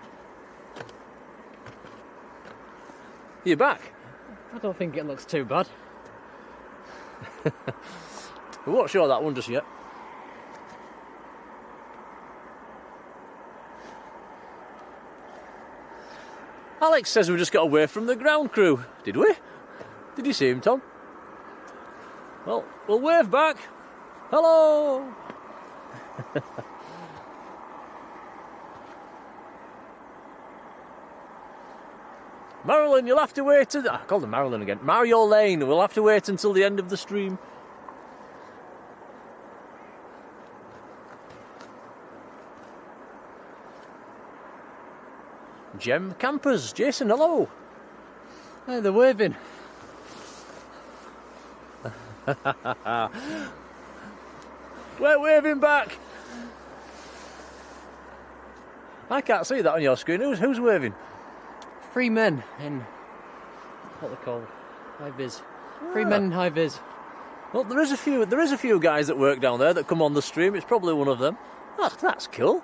Speaker 1: You back?
Speaker 2: I don't think it looks too bad.
Speaker 1: We won't show that one just yet. Alex says we just got away from the ground crew. Did we? Did you see him, Tom? Well, we'll wave back. Hello! Marjolein, you'll have to wait I called her Marjolein again. Marjolein, we'll have to wait until the end of the stream. Gem Campers, Jason, hello.
Speaker 2: Hey, they're waving.
Speaker 1: We're waving back. I can't see that on your screen. Who's waving?
Speaker 2: 3 men in what they're called, high vis. 3 men in high vis.
Speaker 1: Well, there is a few guys that work down there that come on the stream. It's probably one of them. That's cool.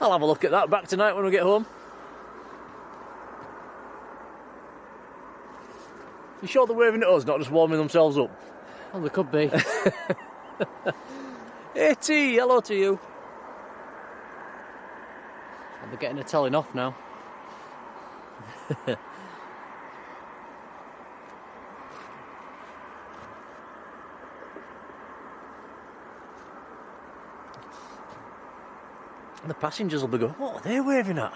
Speaker 1: I'll have a look at that back tonight when we get home. You sure they're waving at us, not just warming themselves up?
Speaker 2: Well, they could be.
Speaker 1: Hey T, hello to you.
Speaker 2: Well, they're getting a telling off now.
Speaker 1: And the passengers will be going, what are they waving at?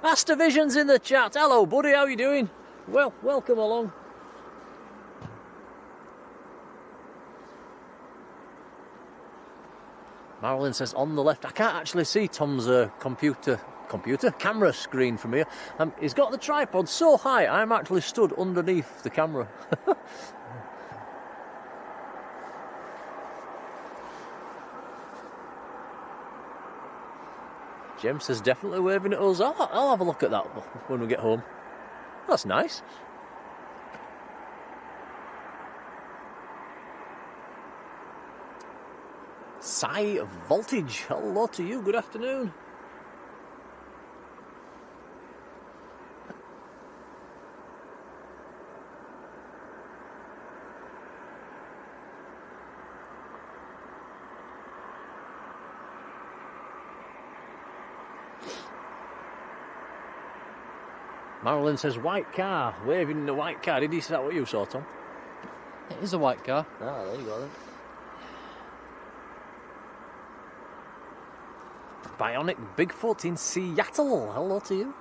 Speaker 1: Master Vision's in the chat. Hello, buddy. How you doing? Well, welcome along. Marjolein says on the left. I can't actually see Tom's camera screen from here. He's got the tripod so high, I'm actually stood underneath the camera. Jem says definitely waving at us. I'll have a look at that when we get home. That's nice. Sigh Voltage, hello to you, good afternoon. Marjolein says white car, waving in the white car. Did you see that what you saw, Tom?
Speaker 2: It is a white car.
Speaker 1: Ah, there you go then. Bionic Bigfoot in Seattle. Hello to you.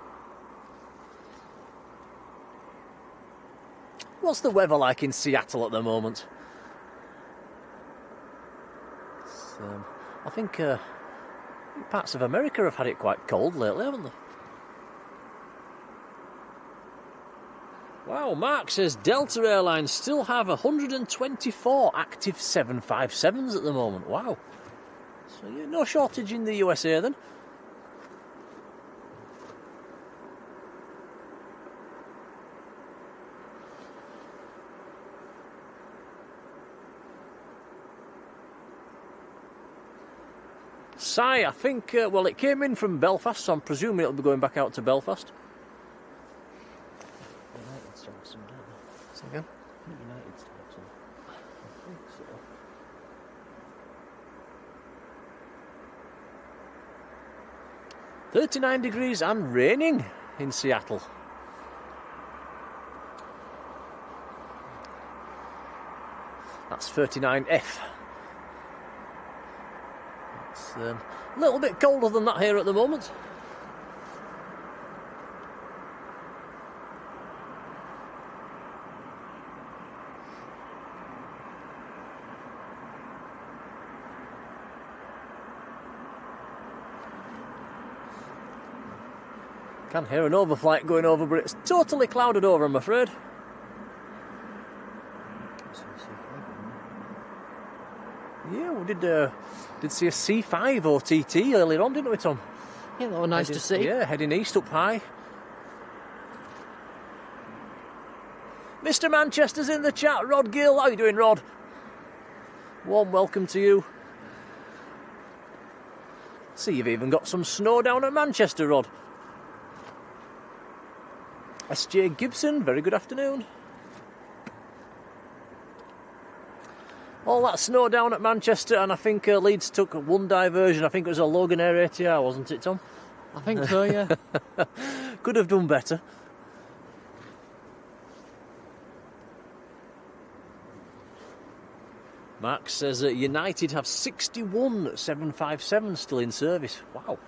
Speaker 1: What's the weather like in Seattle at the moment? I think parts of America have had it quite cold lately, haven't they? Wow, Mark says Delta Airlines still have 124 active 757s at the moment. Wow. So yeah, no shortage in the USA then. Sigh, I think, well, it came in from Belfast, so I'm presuming it'll be going back out to Belfast.
Speaker 2: United starts some, don't they?
Speaker 1: Say again?
Speaker 2: I think United starts some.
Speaker 1: I think so. 39 degrees and raining in Seattle. That's 39F. It's a little bit colder than that here at the moment. Can hear an overflight going over, but it's totally clouded over, I'm afraid. Yeah, we did see a C5 OTT earlier on, didn't we, Tom?
Speaker 2: Yeah, that was nice to see.
Speaker 1: Yeah, heading east up high. Mr. Manchester's in the chat. Rod Gill, how you doing, Rod? Warm welcome to you. See, you've even got some snow down at Manchester, Rod. SJ Gibson, very good afternoon. All that snow down at Manchester, and I think Leeds took one diversion. I think it was a Loganair ATR, wasn't it, Tom?
Speaker 2: I think so, yeah.
Speaker 1: Could have done better. Mark says that United have 61 757s still in service. Wow.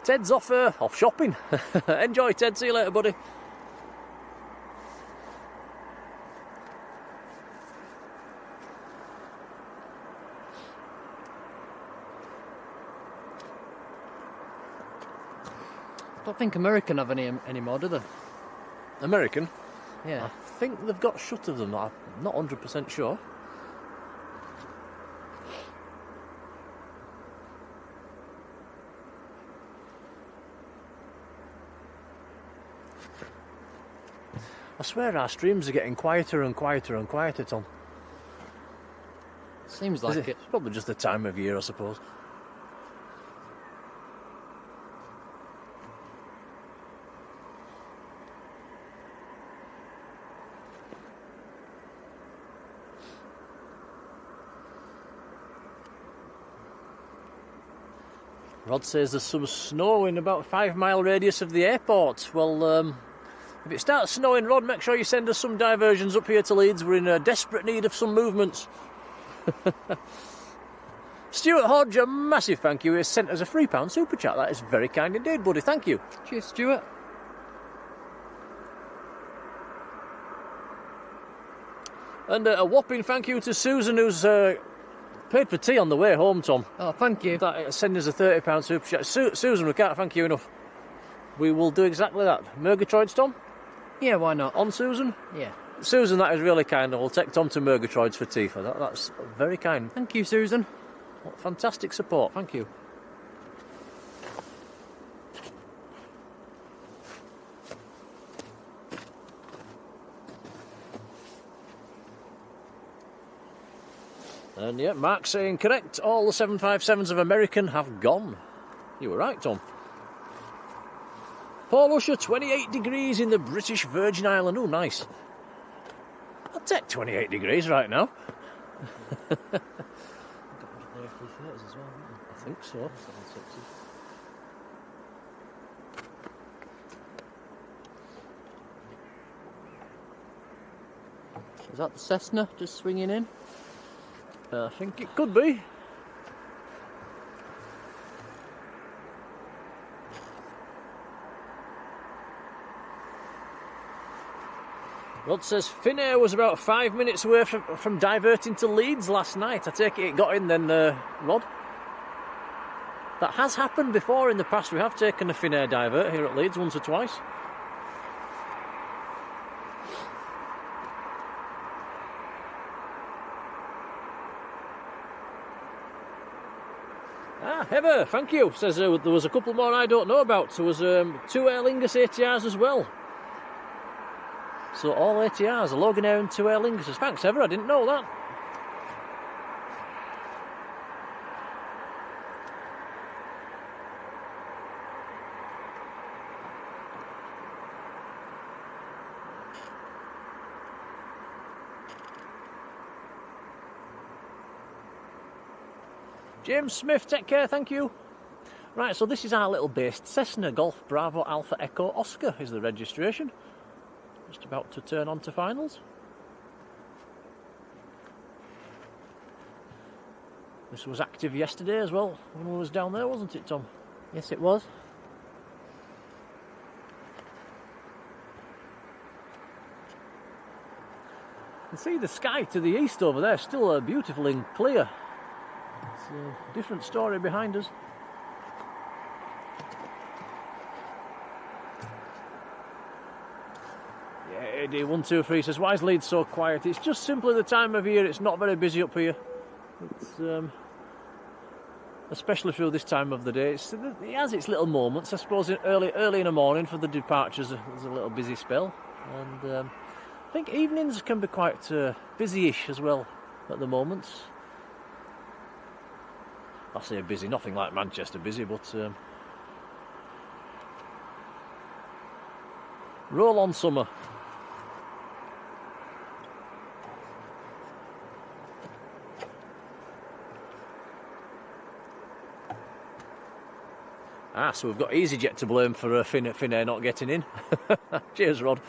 Speaker 1: Ted's off shopping. Enjoy, Ted. See you later, buddy.
Speaker 2: I don't think American have any anymore, do they?
Speaker 1: American?
Speaker 2: Yeah.
Speaker 1: I think they've got shut of them. I'm not 100% sure. I swear our streams are getting quieter and quieter and quieter, Tom.
Speaker 2: Seems like it.
Speaker 1: It's probably just the time of year, I suppose. Rod says there's some snow in about a 5-mile radius of the airport. Well, if it starts snowing, Rod, make sure you send us some diversions up here to Leeds. We're in desperate need of some movements. Stuart Hodge, a massive thank you. He has sent us a £3 super chat. That is very kind indeed, buddy. Thank you.
Speaker 2: Cheers, Stuart.
Speaker 1: And a whopping thank you to Susan, who's paid for tea on the way home, Tom.
Speaker 2: Oh, thank you.
Speaker 1: Send us a £30 super chat. Susan, we can't thank you enough. We will do exactly that. Murgatroyds, Tom?
Speaker 2: Yeah, why not?
Speaker 1: On Susan?
Speaker 2: Yeah.
Speaker 1: Susan, that is really kind. We'll take Tom to Murgatroyds for tea for that. That's very kind.
Speaker 2: Thank you, Susan.
Speaker 1: What fantastic support. Thank you. And yeah, Mark saying correct. All the 757s of American have gone. You were right, Tom. Paul Usher, 28 degrees in the British Virgin Island. Oh, nice. I'll take 28 degrees right now.
Speaker 2: I
Speaker 1: think so.
Speaker 2: Is that the Cessna just swinging in?
Speaker 1: I think it could be. Rod says Finnair was about 5 minutes away from diverting to Leeds last night. I take it got in then, Rod? That has happened before in the past. We have taken a Finnair divert here at Leeds once or twice. Heather, thank you. Says there was a couple more I don't know about. There was 2 Aer Lingus ATRs as well. So all ATRs, a Loganair and 2 Aer Linguses. Thanks, Heather, I didn't know that. James Smith, take care, thank you. Right, so this is our little base. Cessna Golf Bravo Alpha Echo Oscar is the registration. Just about to turn on to finals. This was active yesterday as well, when we was down there, wasn't it, Tom?
Speaker 2: Yes, it was.
Speaker 1: You can see the sky to the east over there, still beautiful and clear. It's a different story behind us. Yeah, AD123 says, why is Leeds so quiet? It's just simply the time of year, it's not very busy up here. It's especially through this time of the day. It has its little moments, I suppose, early in the morning for the departures, there's a little busy spell. And I think evenings can be quite busy-ish as well at the moment. I say busy, nothing like Manchester busy, but roll on summer. So we've got EasyJet to blame for Finnair not getting in. Cheers, Rod.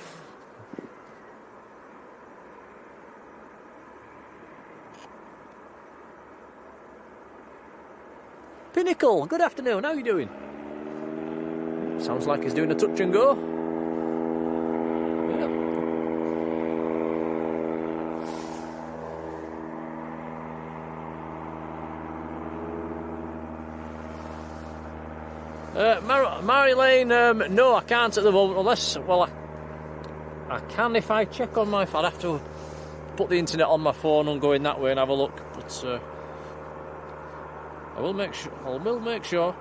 Speaker 1: Pinnacle, good afternoon, how are you doing? Sounds like he's doing a touch and go. Marjolein, no, I can't at the moment, unless, well, I can if I check on my phone. I'd have to put the internet on my phone and go in that way and have a look, but I will make sure.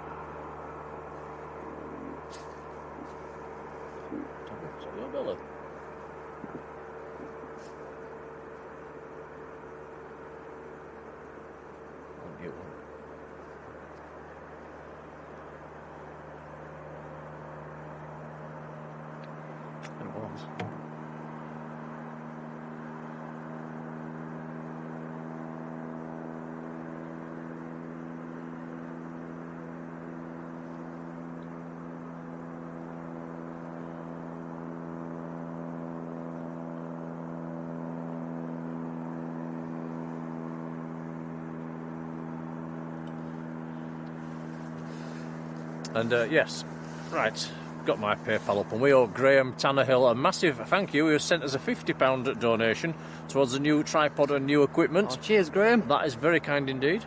Speaker 1: And yes, right, got my PayPal up, and we owe Graham Tannerhill a massive thank you. He has sent us a £50 donation towards a new tripod and new equipment.
Speaker 2: Oh, cheers, Graham.
Speaker 1: That is very kind indeed.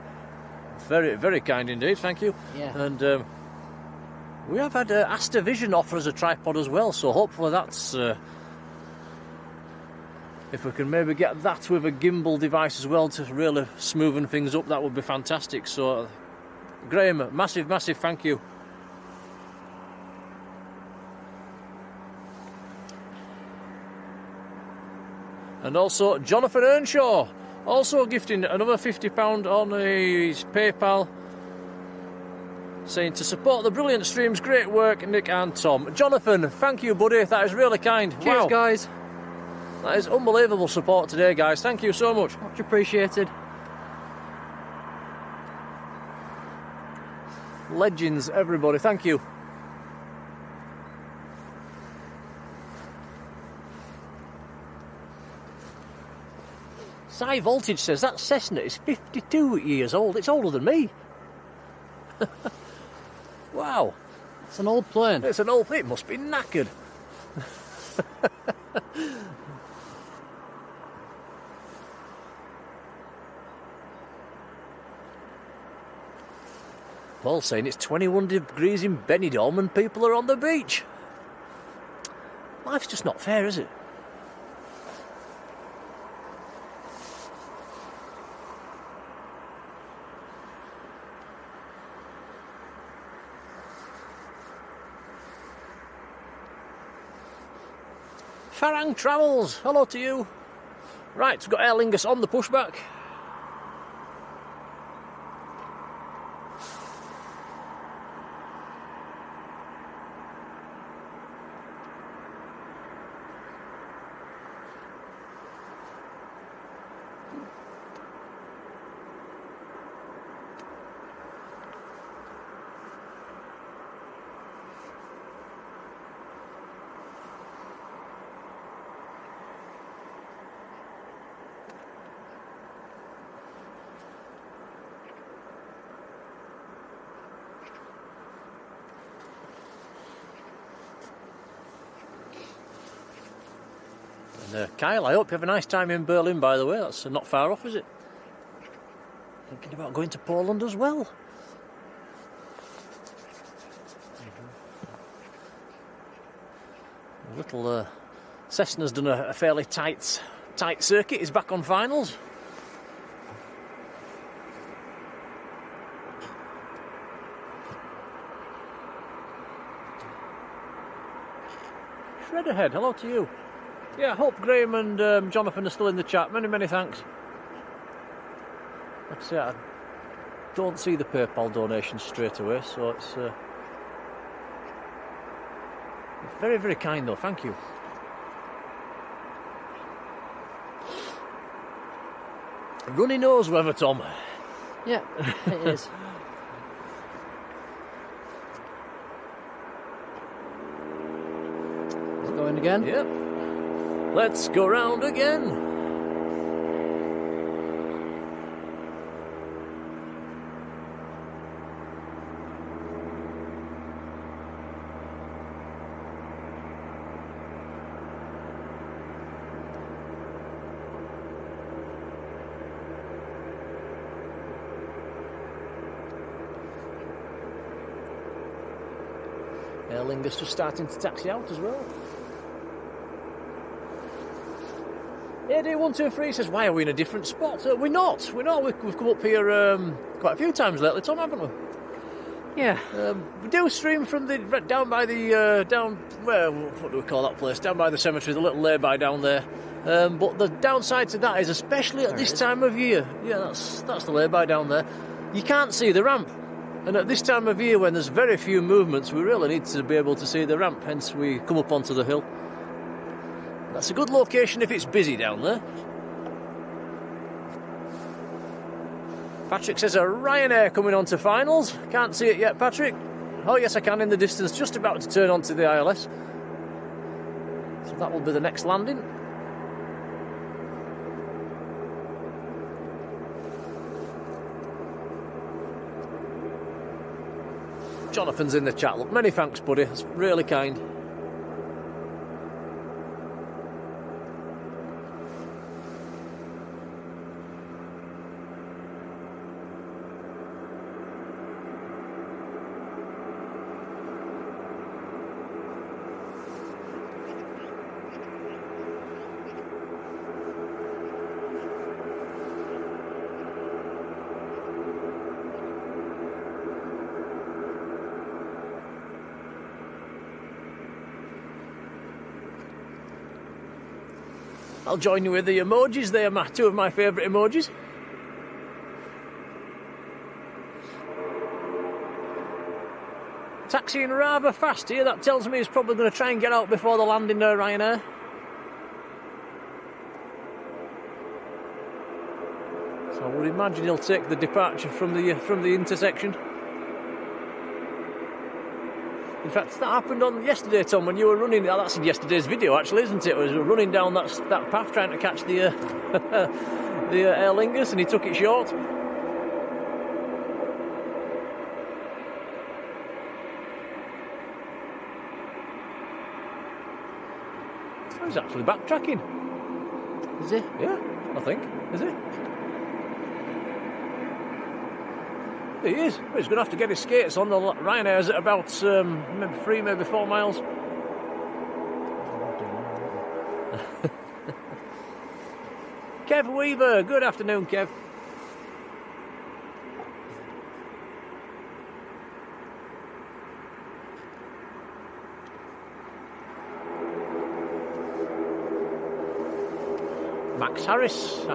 Speaker 1: Very, very kind indeed, thank you.
Speaker 2: Yeah.
Speaker 1: And we have had Astor Vision offer us a tripod as well, so hopefully that's... if we can maybe get that with a gimbal device as well to really smoothen things up, that would be fantastic. So, Graham, massive, massive thank you. And also Jonathan Earnshaw, also gifting another £50 on his PayPal, saying to support the brilliant streams, great work, Nick and Tom. Jonathan, thank you, buddy, that is really kind.
Speaker 2: Cheers,
Speaker 1: wow.
Speaker 2: guys.
Speaker 1: That is unbelievable support today, guys. Thank you so much.
Speaker 2: Much appreciated.
Speaker 1: Legends, everybody, thank you. High Voltage says that Cessna is 52 years old. It's older than me. Wow.
Speaker 2: It's an old plane.
Speaker 1: It's an old plane. It must be knackered. Paul's saying it's 21 degrees in Benidorm and people are on the beach. Life's just not fair, is it? Farang Travels, hello to you. Right, we've got Aer Lingus on the pushback. Kyle, I hope you have a nice time in Berlin, by the way. That's not far off, is it? Thinking about going to Poland as well. Little Cessna's done a fairly tight circuit. He's back on finals. Shredderhead, hello to you. Yeah, I hope Graham and Jonathan are still in the chat. Many, many thanks. Like I say, I don't see the PayPal donation straight away, so it's very, very kind though, thank you. Runny nose weather, Tom.
Speaker 2: Yeah, it is. Is it going again?
Speaker 1: Yep. Let's go round again. Aer Lingus just starting to taxi out as well. AD123 says, why are we in a different spot? We're not. We've come up here quite a few times lately, Tom, haven't we?
Speaker 2: Yeah.
Speaker 1: We do stream from the down by the what do we call that place? Down by the cemetery, the little lay-by down there. But the downside to that is, especially at this time of year, yeah, that's the lay-by down there. You can't see the ramp, and at this time of year, when there's very few movements, we really need to be able to see the ramp. Hence, we come up onto the hill. That's a good location if it's busy down there. Patryk says a Ryanair coming on to finals. Can't see it yet, Patryk. Oh yes, I can in the distance, just about to turn onto the ILS. So that will be the next landing. Jonathan's in the chat. Look, many thanks, buddy. That's really kind. I'll join you with the emojis. They are two of my favourite emojis. Taxiing rather fast here. That tells me he's probably going to try and get out before the landing there, Ryanair. So I would imagine he'll take the departure from the intersection. In fact, that happened on yesterday, Tom, when you were running. Oh, that's in yesterday's video, actually, isn't it? It was running down that path trying to catch the Aer Lingus, and he took it short. He's actually backtracking.
Speaker 2: Is he?
Speaker 1: Yeah, I think. Is he? He is. He's going to have to get his skates on. The Ryanair's at about maybe 3, maybe 4 miles. Kev Weaver, good afternoon, Kev. Max Harris,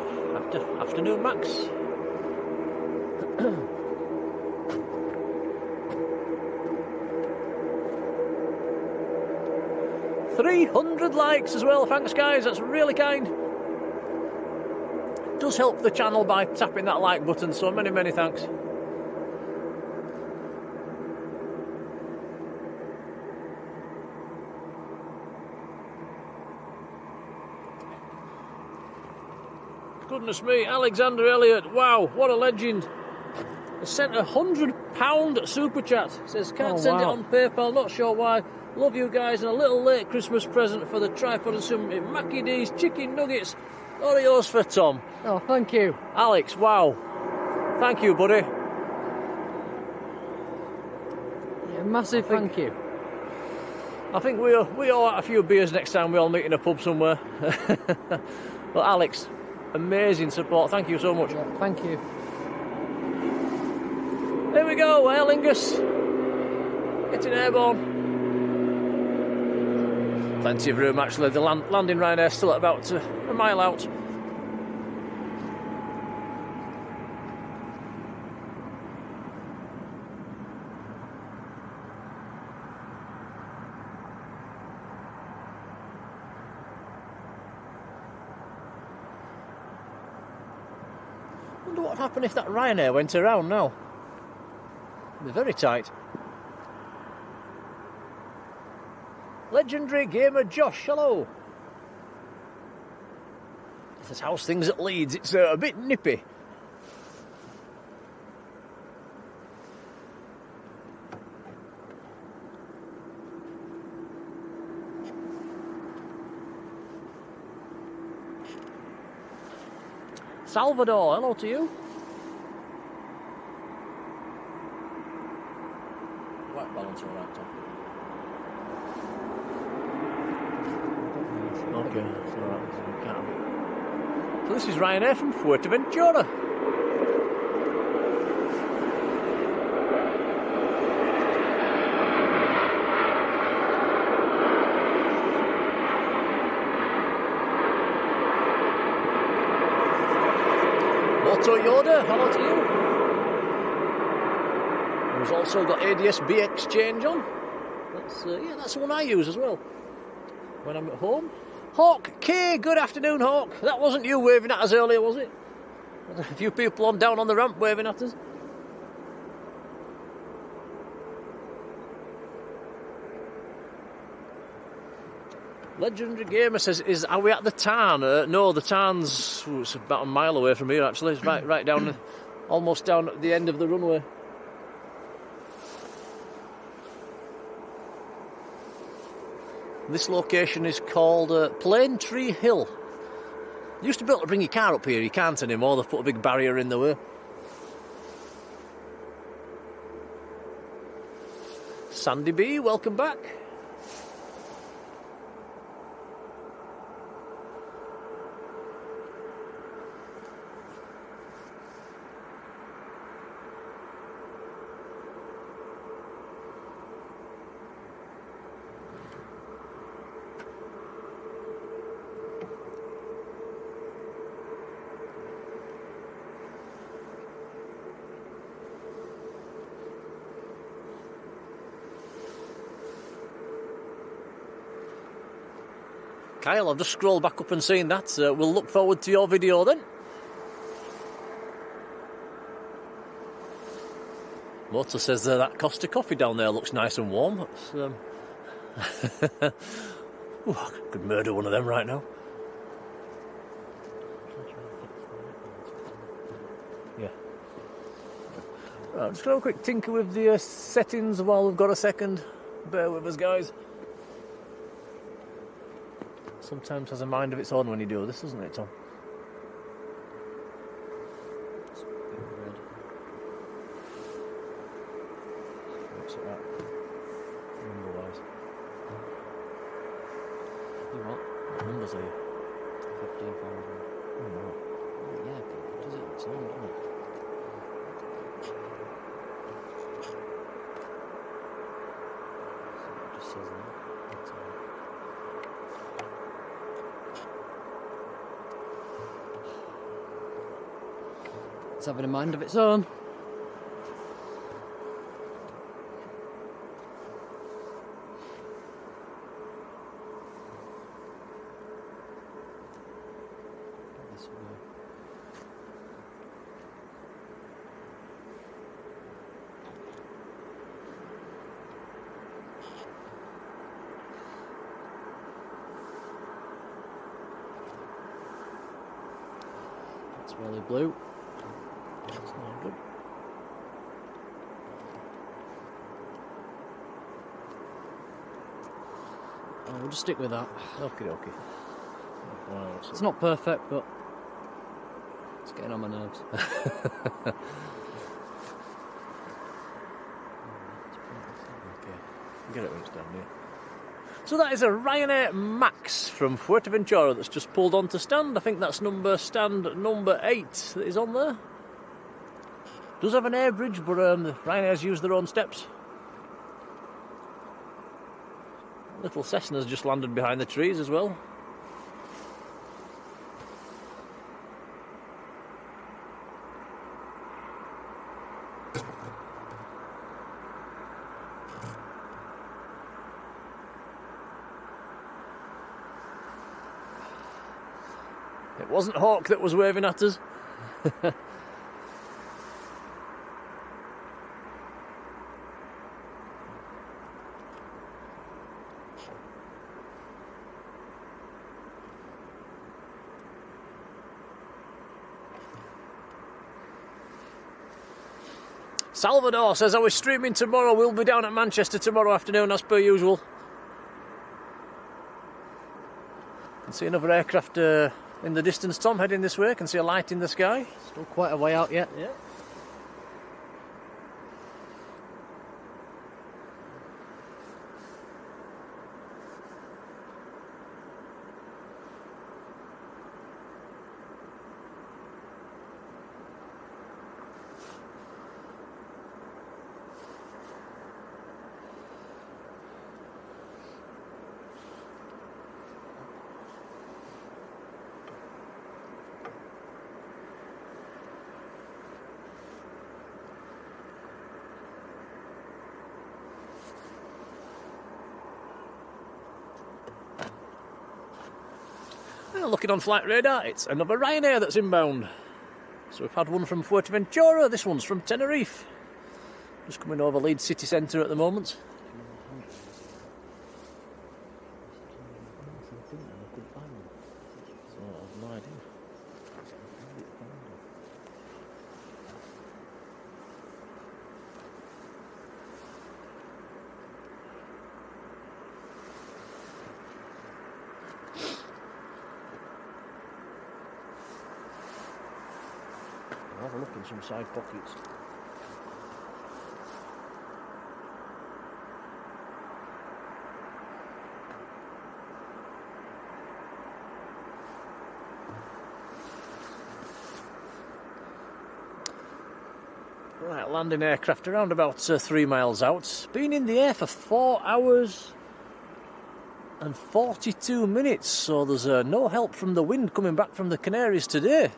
Speaker 1: afternoon, Max. 300 likes as well, thanks guys, that's really kind. It does help the channel by tapping that like button, so many thanks. Goodness me, Alexander Elliott, wow, what a legend. He sent £100 super chat. Says, can't send it on PayPal, not sure why. Love you guys, and a little late Christmas present for the Tripod and some Mackie D's chicken nuggets. Oreos for Tom.
Speaker 2: Oh, thank you.
Speaker 1: Alex, wow. Thank you, buddy.
Speaker 2: Yeah, massive thank you.
Speaker 1: I think we all have a few beers next time we all meet in a pub somewhere. But Alex, amazing support. Thank you so much.
Speaker 2: Yeah, thank you.
Speaker 1: Here we go, Aer Lingus. Getting airborne. Plenty of room, actually. The landing Ryanair still at about a mile out. Wonder what would happen if that Ryanair went around now. It'd be very tight. Legendary gamer Josh, hello. This is how's things at Leeds. It's a bit nippy. Salvador, hello to you. White balance all right, Tom. Okay, that's all right. So this is Ryanair from Fuerteventura. Moto Yoda, hello to you. We've also got ADS-B exchange on. That's yeah, that's the one I use as well when I'm at home. Hawk K, good afternoon, Hawk. That wasn't you waving at us earlier, was it? There's a few people down on the ramp waving at us. Legendary Gamer says, are we at the Tarn? No, the Tarn's it's about a mile away from here, actually. It's right down, almost down at the end of the runway. This location is called Plane Tree Hill. You used to be able to bring your car up here, you can't anymore, they've put a big barrier in the way. Sandy B, welcome back. Kyle, I've just scrolled back up and seen that. We'll look forward to your video then. Motor says that Costa coffee down there looks nice and warm. Ooh, I could murder one of them right now. Yeah. Right, I'm just going to have a quick tinker with the settings while we've got a second. Bear with us, guys. Sometimes has a mind of its own when you do this, doesn't it, Tom? What's it at? Number-wise.
Speaker 2: You what?
Speaker 1: What numbers are you?
Speaker 2: 15,000.
Speaker 1: Oh, no.
Speaker 2: Yeah, it does it its own, doesn't it? So it just says that. That's all. It's having a mind of its own. This way. That's really blue.
Speaker 1: That's not good.
Speaker 2: Oh, we'll just stick with that.
Speaker 1: Okie dokie. Well,
Speaker 2: It's not perfect, but it's getting on my nerves.
Speaker 1: Okay. Get it when it's down here. So that is a Ryanair Max from Fuerteventura that's just pulled onto stand. I think that's stand number 8 that is on there. Does have an air bridge, but Ryanair's use their own steps. Little Cessna's just landed behind the trees as well. It wasn't Hawk that was waving at us. Salvador says, I was streaming tomorrow. We'll be down at Manchester tomorrow afternoon as per usual. Can see another aircraft in the distance, Tom, heading this way. Can see a light in the sky.
Speaker 2: Still quite a way out yet.
Speaker 1: Yeah. Well, looking on flight radar, it's another Ryanair that's inbound. So we've had one from Fuerteventura, this one's from Tenerife. Just coming over Leeds city centre at the moment. I've no idea.
Speaker 2: have a look in some side pockets.
Speaker 1: Right, landing aircraft around about 3 miles out. Been in the air for 4 hours and 42 minutes, so there's no help from the wind coming back from the Canaries today.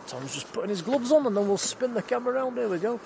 Speaker 1: Tom's just putting his gloves on and then we'll spin the camera around. Here we go.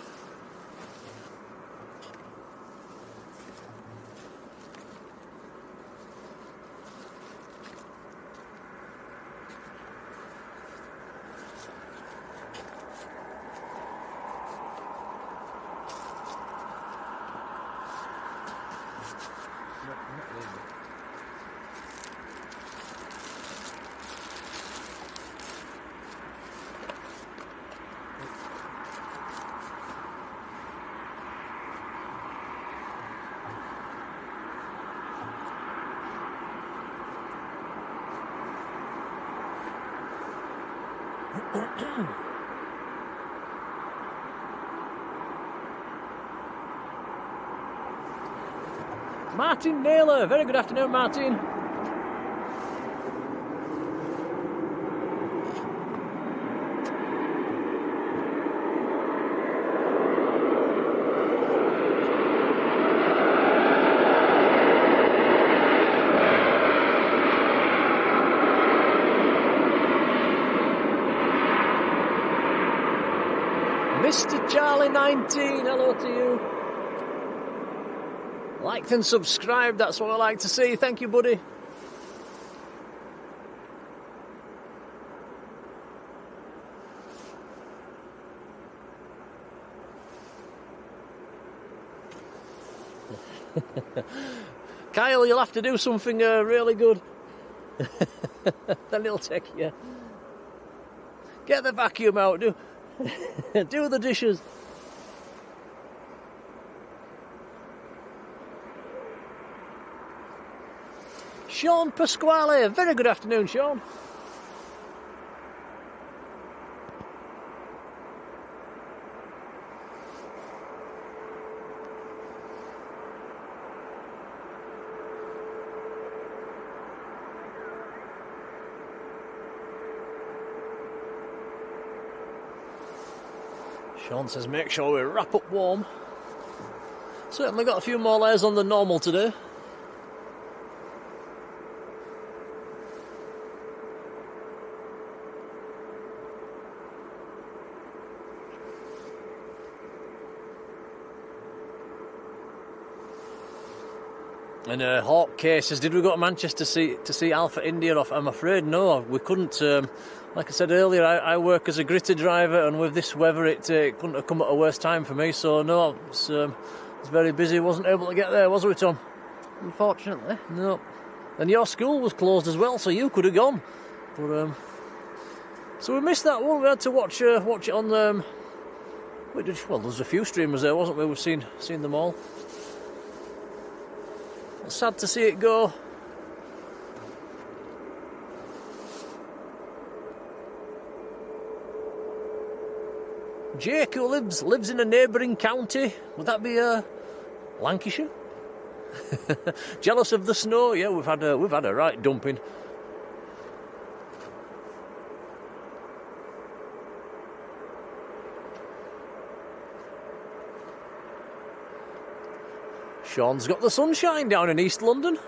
Speaker 1: Martin Naylor, very good afternoon, Martin. Mr. Charlie 19, hello to you. Liked and subscribed, that's what I like to see. Thank you, buddy. Kyle, you'll have to do something really good. Then he'll take you. Get the vacuum out, do the dishes. Sean Pasquale, very good afternoon, Sean. Sean says make sure we wrap up warm. Certainly got a few more layers on than normal today. And Hawk K says, did we go to Manchester to see Alpha India off? I'm afraid no, we couldn't. Like I said earlier, I work as a gritter driver, and with this weather it couldn't have come at a worse time for me, so no, it's very busy, wasn't able to get there, was we, Tom?
Speaker 2: Unfortunately.
Speaker 1: No. And your school was closed as well, so you could have gone. But so we missed that one, we had to watch it on well, there's a few streamers there, wasn't we? We've seen them all. Sad to see it go. Jake, who lives in a neighbouring county, would that be Lancashire? Jealous of the snow? Yeah, we've had a right dumping. Sean's got the sunshine down in East London.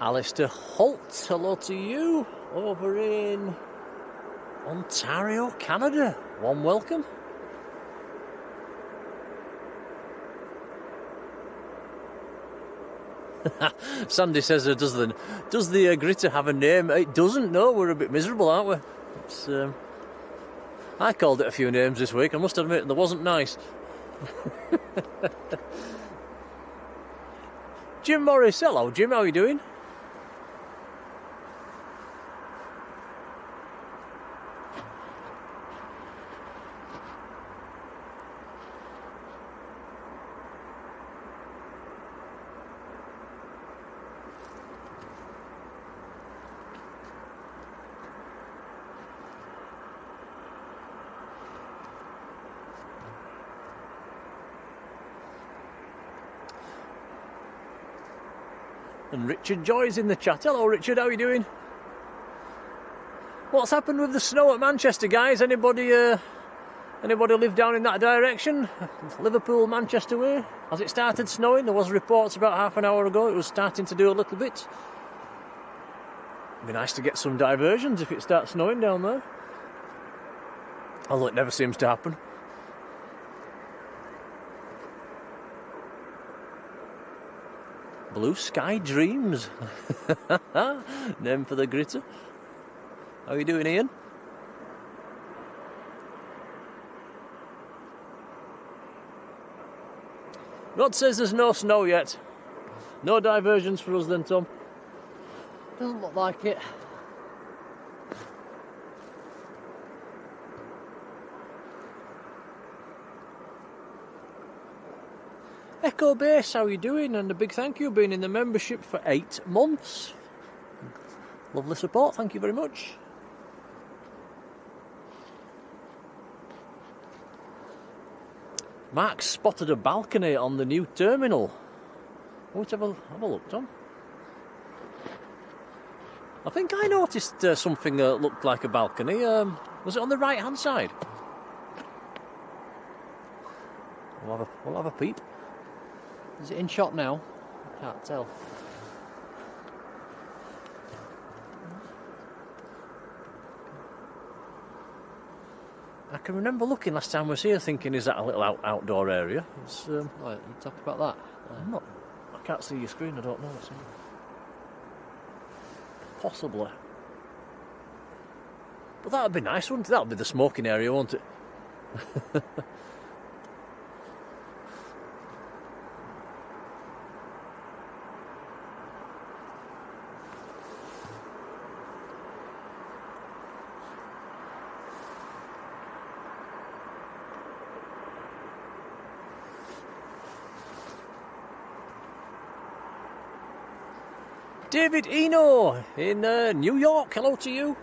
Speaker 1: Alistair Holt, hello to you, over in Ontario, Canada. Warm welcome. Sandy says, does the gritter have a name? It doesn't. No, we're a bit miserable, aren't we? It's, I called it a few names this week. I must admit, they wasn't nice. Jim Morris, hello Jim, how are you doing? And Richard Joy's in the chat. Hello Richard, how are you doing? What's happened with the snow at Manchester, guys? Anybody live down in that direction? Liverpool, Manchester way? Has it started snowing? There was reports about half an hour ago it was starting to do a little bit. It'd be nice to get some diversions if it starts snowing down there. Although it never seems to happen. Blue Sky Dreams. Name for the gritter. How are you doing, Ian? Rod says there's no snow yet. No diversions for us then, Tom.
Speaker 2: Doesn't look like it.
Speaker 1: Echo Base, how are you doing? And a big thank you, being in the membership for 8 months. Lovely support, thank you very much. Mark spotted a balcony on the new terminal. Let's have a look, Tom. I think I noticed something that looked like a balcony. Was it on the right-hand side? We'll have a peep.
Speaker 2: Is it in shot now? I can't tell.
Speaker 1: I can remember looking last time I was here thinking, is that a little outdoor area? It's,
Speaker 2: you talk about that?
Speaker 1: I can't see your screen, I don't know. Possibly. But that would be nice, wouldn't it? That would be the smoking area, won't it? David Eno in New York, hello to you.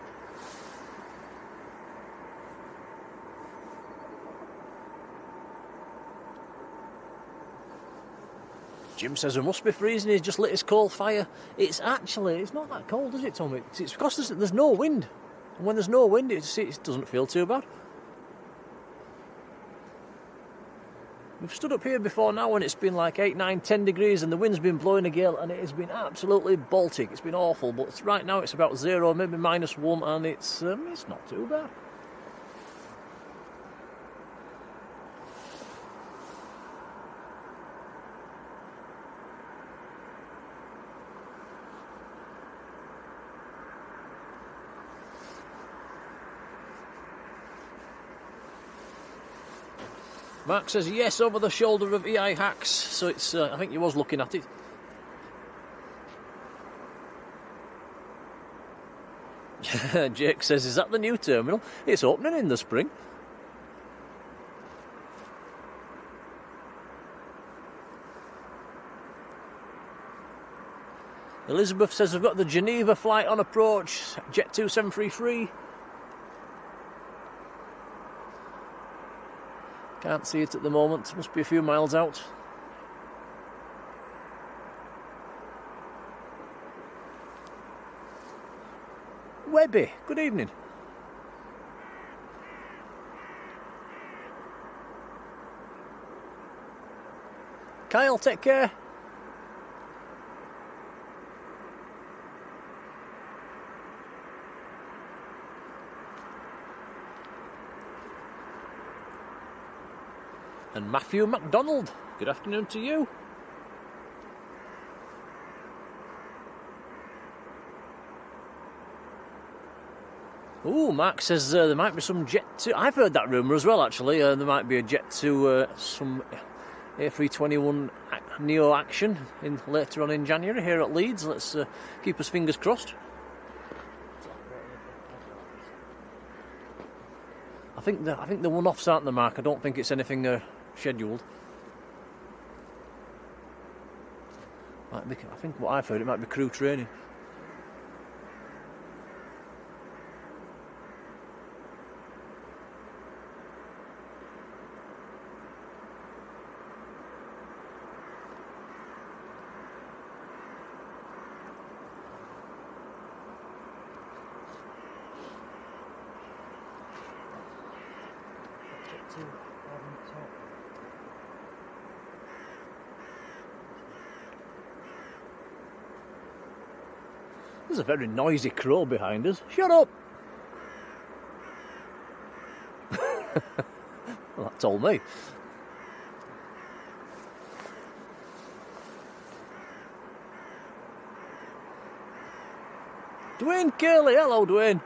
Speaker 1: Jim says it must be freezing, he's just lit his coal fire. It's not that cold, is it, Tom? It's because there's no wind. And when there's no wind, it doesn't feel too bad. We've stood up here before now and it's been like 8, 9, 10 degrees and the wind's been blowing a gale and it has been absolutely Baltic. It's been awful, but right now it's about 0, maybe -1, and it's not too bad. Mark says yes, over the shoulder of EI Hacks, so it's I think he was looking at it. Jake says, is that the new terminal? It's opening in the spring. Elizabeth says we've got the Geneva flight on approach, Jet2 733. Can't see it at the moment, must be a few miles out. Webby, good evening. Kyle, take care. And Matthew MacDonald, good afternoon to you. Ooh, Mark says there might be some Jet2. I've heard that rumour as well, actually. There might be a Jet2, some A321 Neo action later on in January here at Leeds. Let's keep us fingers crossed. I think the one-offs aren't the Mark. I don't think it's anything scheduled. Might be, I think what I've heard, it might be crew training. There's a very noisy crow behind us. Shut up! Well, that told me. Dwayne Curley, hello Dwayne.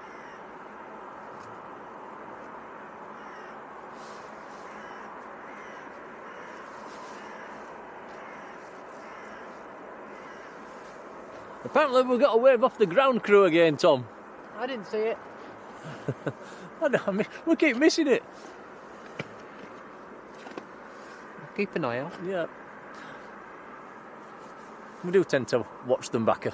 Speaker 1: Apparently we've got to wave off the ground crew again, Tom.
Speaker 2: I didn't see it.
Speaker 1: We keep missing it.
Speaker 2: Keep an eye out.
Speaker 1: Yeah. We do tend to watch them back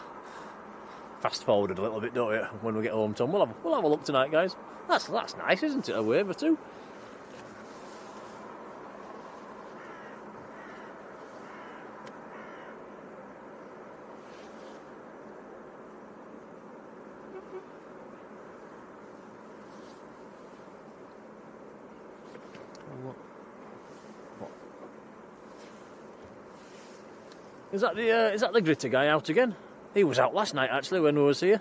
Speaker 1: fast forwarded a little bit, don't we, when we get home, Tom? We'll have a look tonight, guys. That's nice, isn't it? A wave or two. Is that the Gritter guy out again? He was out last night, actually, when we was here.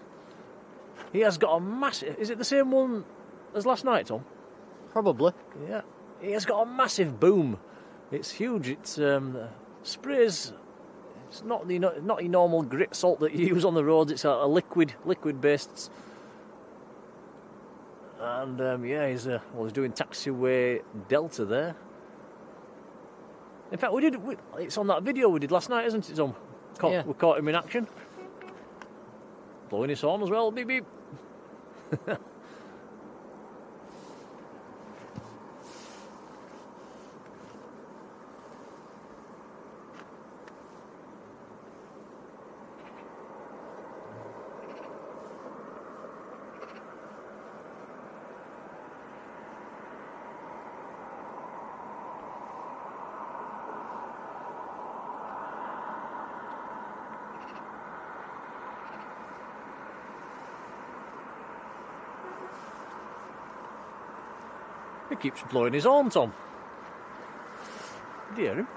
Speaker 1: He has got a massive... Is it the same one as last night, Tom?
Speaker 2: Probably.
Speaker 1: Yeah. He has got a massive boom. It's huge. It's sprays... It's not your normal grit salt that you use on the roads. It's a liquid-based... And, yeah, he's doing taxiway Delta there. In fact, it's on that video we did last night, isn't it, Tom?
Speaker 2: Yeah.
Speaker 1: We caught him in action. Blowing his horn as well, beep beep. He keeps blowing his horn, Tom. Do you hear him?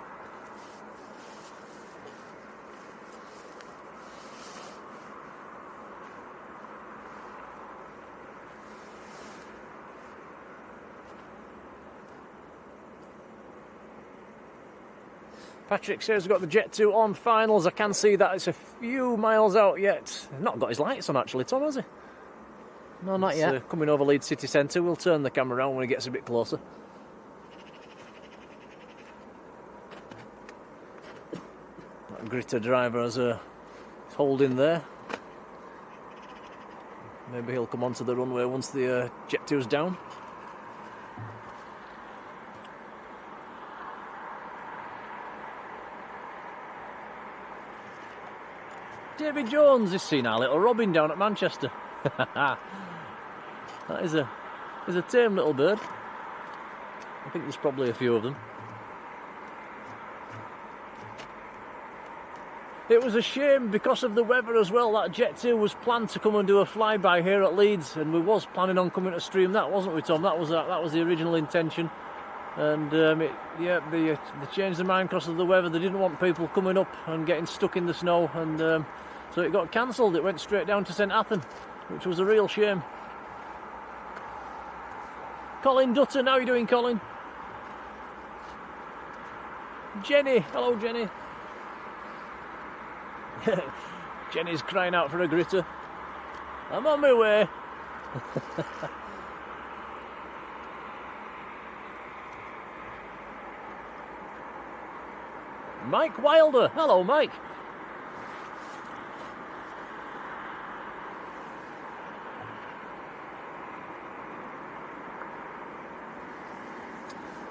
Speaker 1: Patryk says we've got the Jet2 on finals. I can see that it's a few miles out yet. He's not got his lights on, actually, Tom, has he?
Speaker 2: No, not yet.
Speaker 1: Coming over Leeds city centre. We'll turn the camera around when he gets a bit closer. That Gritter driver is holding there. Maybe he'll come onto the runway once the Jet2's down. David Jones has seen our little Robin down at Manchester. That is a tame little bird. I think there's probably a few of them. It was a shame because of the weather as well. That Jet2 was planned to come and do a flyby here at Leeds, and we was planning on coming to stream that, wasn't we, Tom? That was the original intention. And they changed their mind because of the weather. They didn't want people coming up and getting stuck in the snow, and so it got cancelled. It went straight down to St Athan, which was a real shame. Colin Dutton, how are you doing, Colin? Jenny, hello Jenny. Jenny's crying out for a Gritter. I'm on my way. Mike Wilder. Hello, Mike.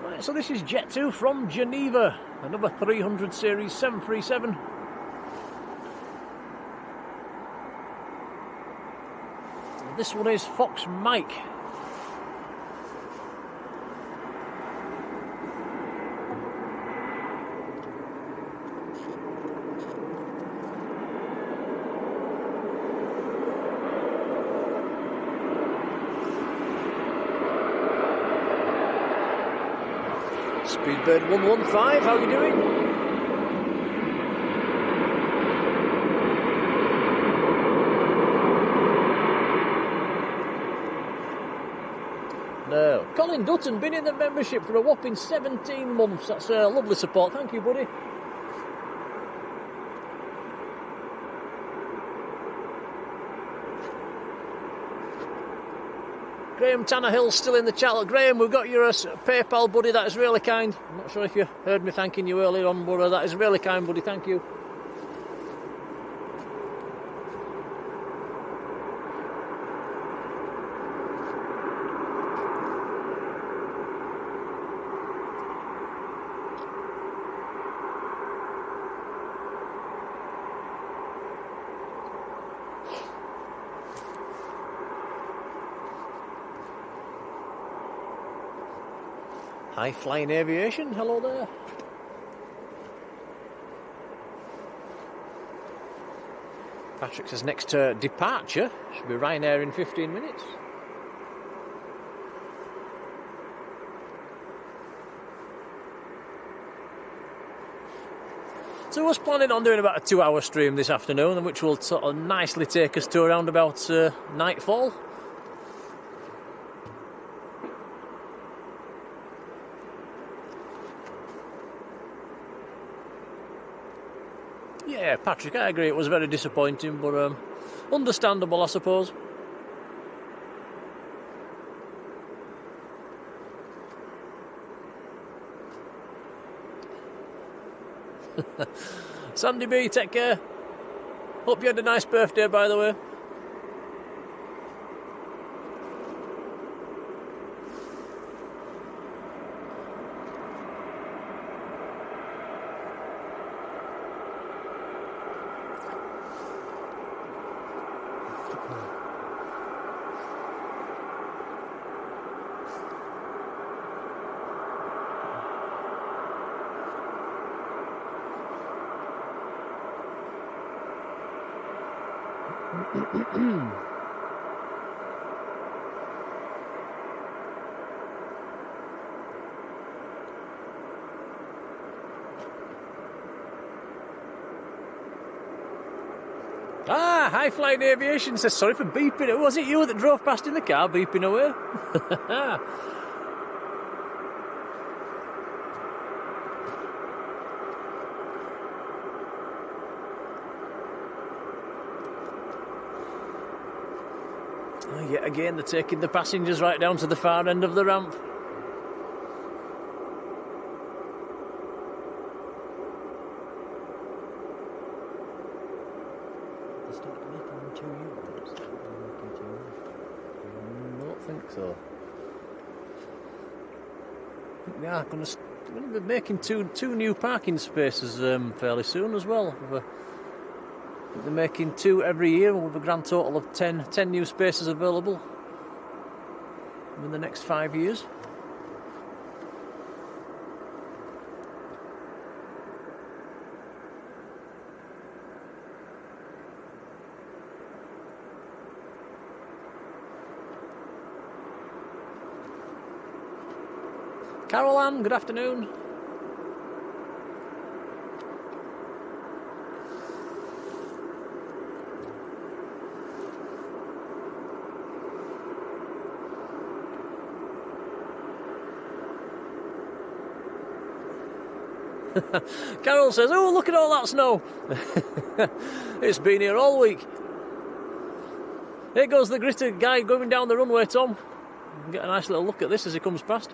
Speaker 1: Right, so this is Jet2 from Geneva, another 300 series 737. This one is Fox Mike. Speedbird 115, how are you doing? No. Colin Dutton, been in the membership for a whopping 17 months. That's lovely support. Thank you, buddy. Graham Tannerhill's still in the chat. Graham, we've got your PayPal, buddy. That is really kind. I'm not sure if you heard me thanking you earlier on, but that is really kind, buddy. Thank you. High Flying Aviation, hello there. Patryk says next departure should be Ryanair in 15 minutes. So I was planning on doing about a 2-hour stream this afternoon, which will sort of nicely take us to around about nightfall. Yeah, Patryk, I agree, it was very disappointing, but understandable, I suppose. Sandy B, take care. Hope you had a nice birthday, by the way. High Flying Aviation says sorry for beeping. Was it you that drove past in the car beeping away? Yet again, they're taking the passengers right down to the far end of the ramp. So I think they are going to be making two new parking spaces fairly soon as well. They're making 2 every year with a grand total of 10 new spaces available in the next 5 years. Caroline, good afternoon. Carol says, oh, look at all that snow. It's been here all week. Here goes the gritter guy going down the runway, Tom. Get a nice little look at this as he comes past.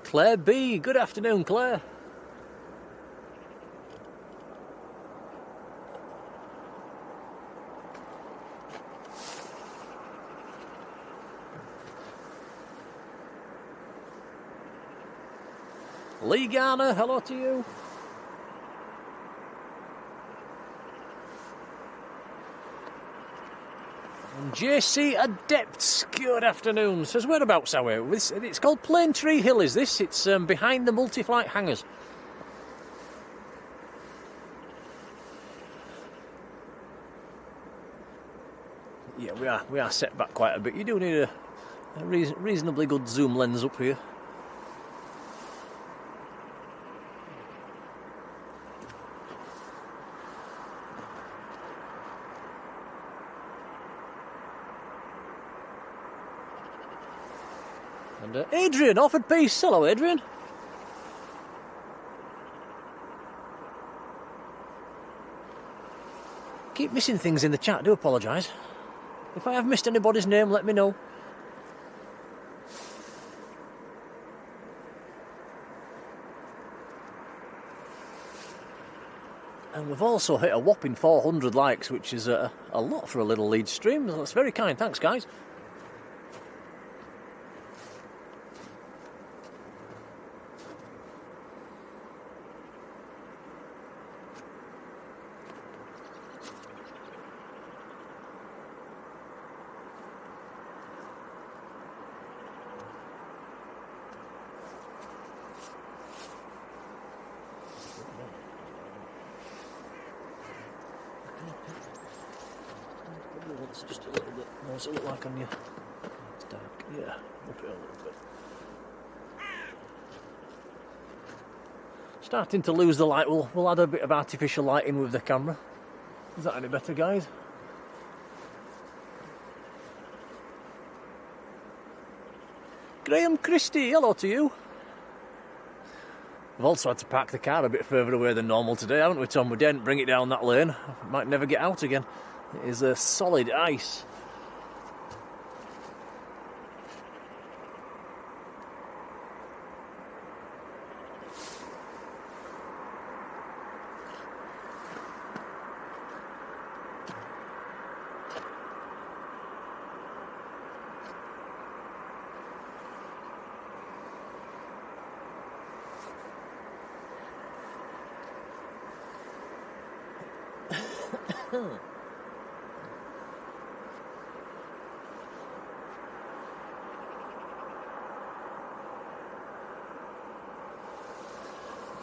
Speaker 1: Claire B. Good afternoon, Claire. Lee Garner, hello to you. And JC Adepts, good afternoon. Says, whereabouts are we? It's called Plane Tree Hill, is this? It's behind the multi-flight hangars. Yeah, we are set back quite a bit. You do need a reasonably good zoom lens up here. And Adrian, offered peace. Hello, Adrian. Keep missing things in the chat, do apologise. If I have missed anybody's name, let me know. And we've also hit a whopping 400 likes, which is a lot for a little Leeds stream. That's very kind, thanks guys. Just a little bit. What's it look like on you? It's dark. Yeah, up it a little bit. Starting to lose the light. We'll add a bit of artificial lighting with the camera. Is that any better, guys? Graham Christie, hello to you. We've also had to park the car a bit further away than normal today, haven't we, Tom? We didn't bring it down that lane. Might never get out again. It is a solid ice.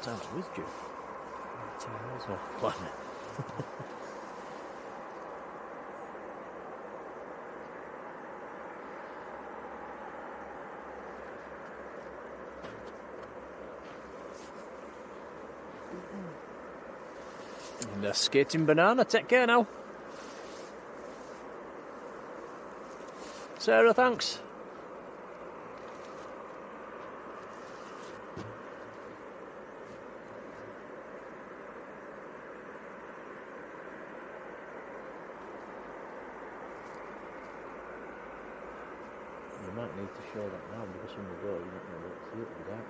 Speaker 1: Sounds with you. And a skating banana, take care now. Sarah, thanks. You might need to show that now because when you go, you don't know what to see it without.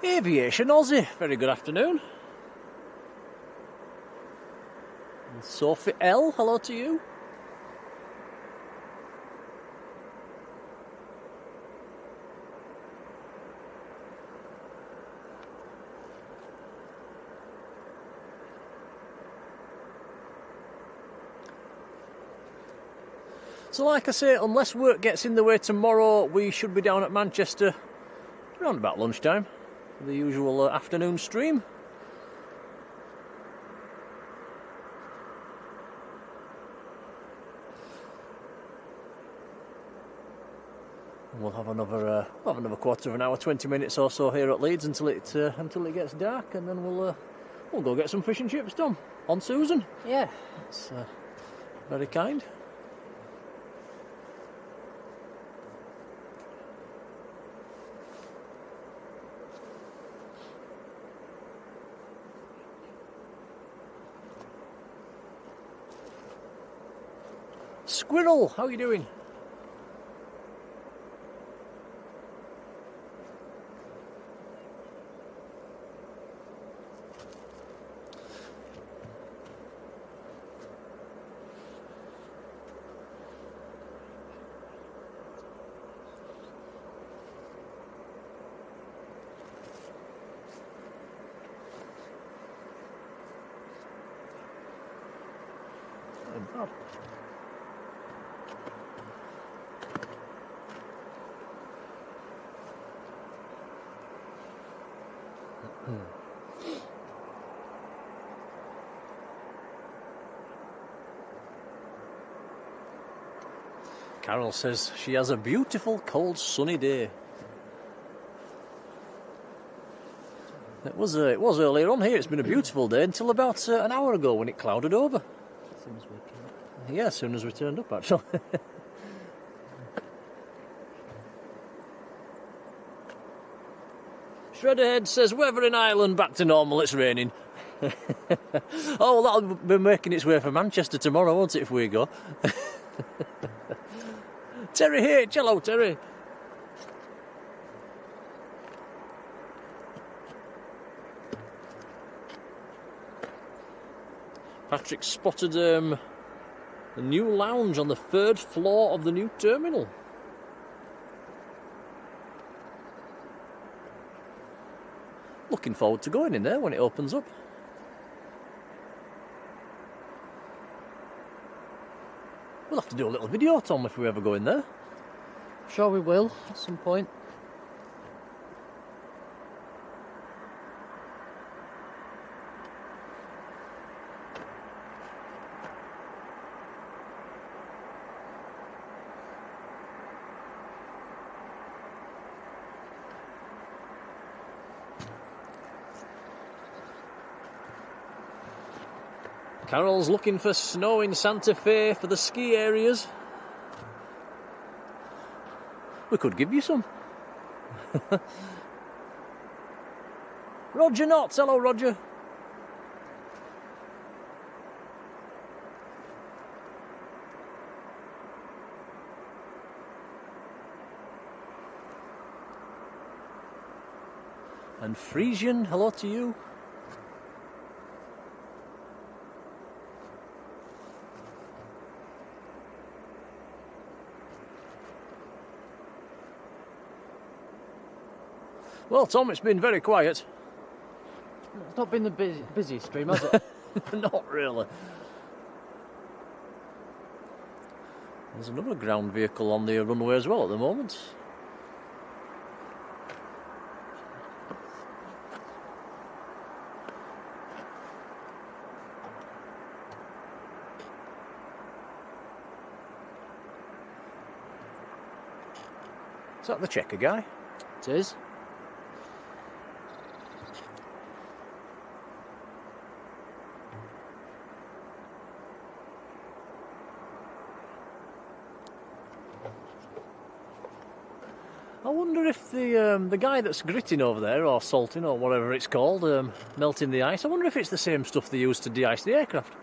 Speaker 1: Aviation Aussie, very good afternoon. And Sophie L, hello to you. So like I say, unless work gets in the way tomorrow, we should be down at Manchester around about lunchtime for the usual afternoon stream. We'll have another quarter of an hour, 20 minutes or so here at Leeds until it gets dark, and then we'll go get some fish and chips done. On Susan.
Speaker 2: Yeah.
Speaker 1: That's very kind. Squirrel, how are you doing? Carol says she has a beautiful, cold, sunny day. It was earlier on here. It's been a beautiful day until about an hour ago when it clouded over.
Speaker 2: As soon as we came.
Speaker 1: Yeah, as soon as we turned up, actually. Shredderhead says, weather in Ireland back to normal, it's raining. Oh, well, that'll be making its way for Manchester tomorrow, won't it, if we go? Terry H, hello Terry. Patrick spotted a new lounge on the 3rd floor of the new terminal. Looking forward to going in there when it opens up. We'll have to do a little video, Tom, if we ever go in there.
Speaker 2: Sure we will, at some point.
Speaker 1: Carol's looking for snow in Santa Fe for the ski areas. We could give you some. Roger Knotts, hello Roger. And Frisian, hello to you. Well, Tom, it's been very quiet.
Speaker 2: It's not been the busiest stream, has it?
Speaker 1: Not really. There's another ground vehicle on the runway as well at the moment. Is that the checker guy?
Speaker 2: It is.
Speaker 1: I wonder if the guy that's gritting over there, or salting, or whatever it's called, melting the ice, I wonder if it's the same stuff they use to de-ice the aircraft.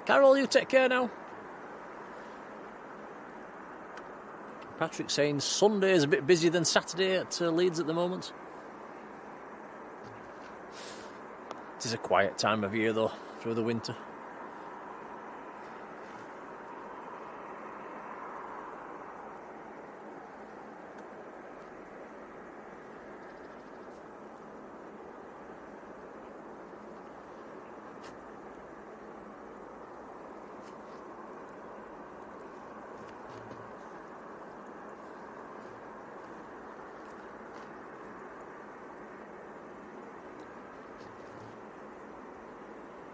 Speaker 1: Carol, you take care now. Patrick saying Sunday is a bit busier than Saturday at Leeds at the moment. It is a quiet time of year though, through the winter.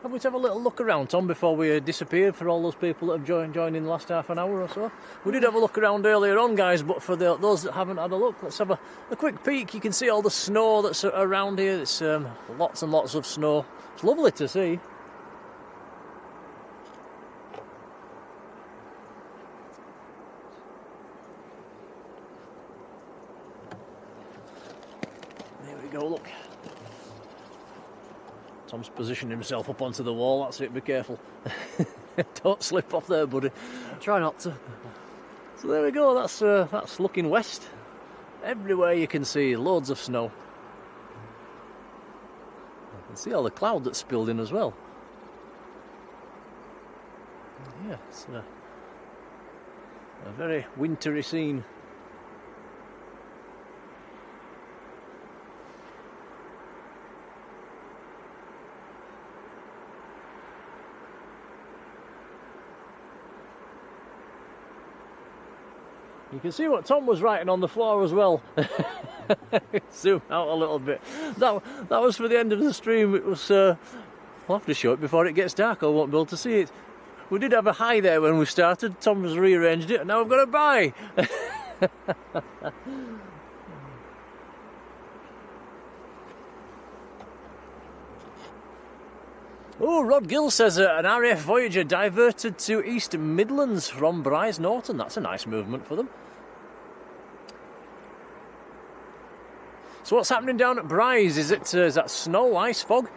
Speaker 1: Have we to have a little look around, Tom, before we disappeared for all those people that have joined in the last half an hour or so? We did have a look around earlier on, guys, but for those that haven't had a look, let's have a quick peek. You can see all the snow that's around here. It's lots and lots of snow. It's lovely to see. There we go, look. Tom's positioned himself up onto the wall, that's it, be careful. Don't slip off there, buddy.
Speaker 2: Try not to.
Speaker 1: So there we go, that's looking west. Everywhere you can see loads of snow. You can see all the cloud that's spilled in as well. Yeah, it's a very wintry scene. You can see what Tom was writing on the floor as well. Zoom out a little bit. That was for the end of the stream. It was. I'll have to show it before it gets dark. I won't be able to see it. We did have a high there when we started. Tom has rearranged it, and now I've got a buy. Oh, Rod Gill says an RAF Voyager diverted to East Midlands from Bryce Norton. That's a nice movement for them. So what's happening down at Bryce? Is that snow, ice, fog?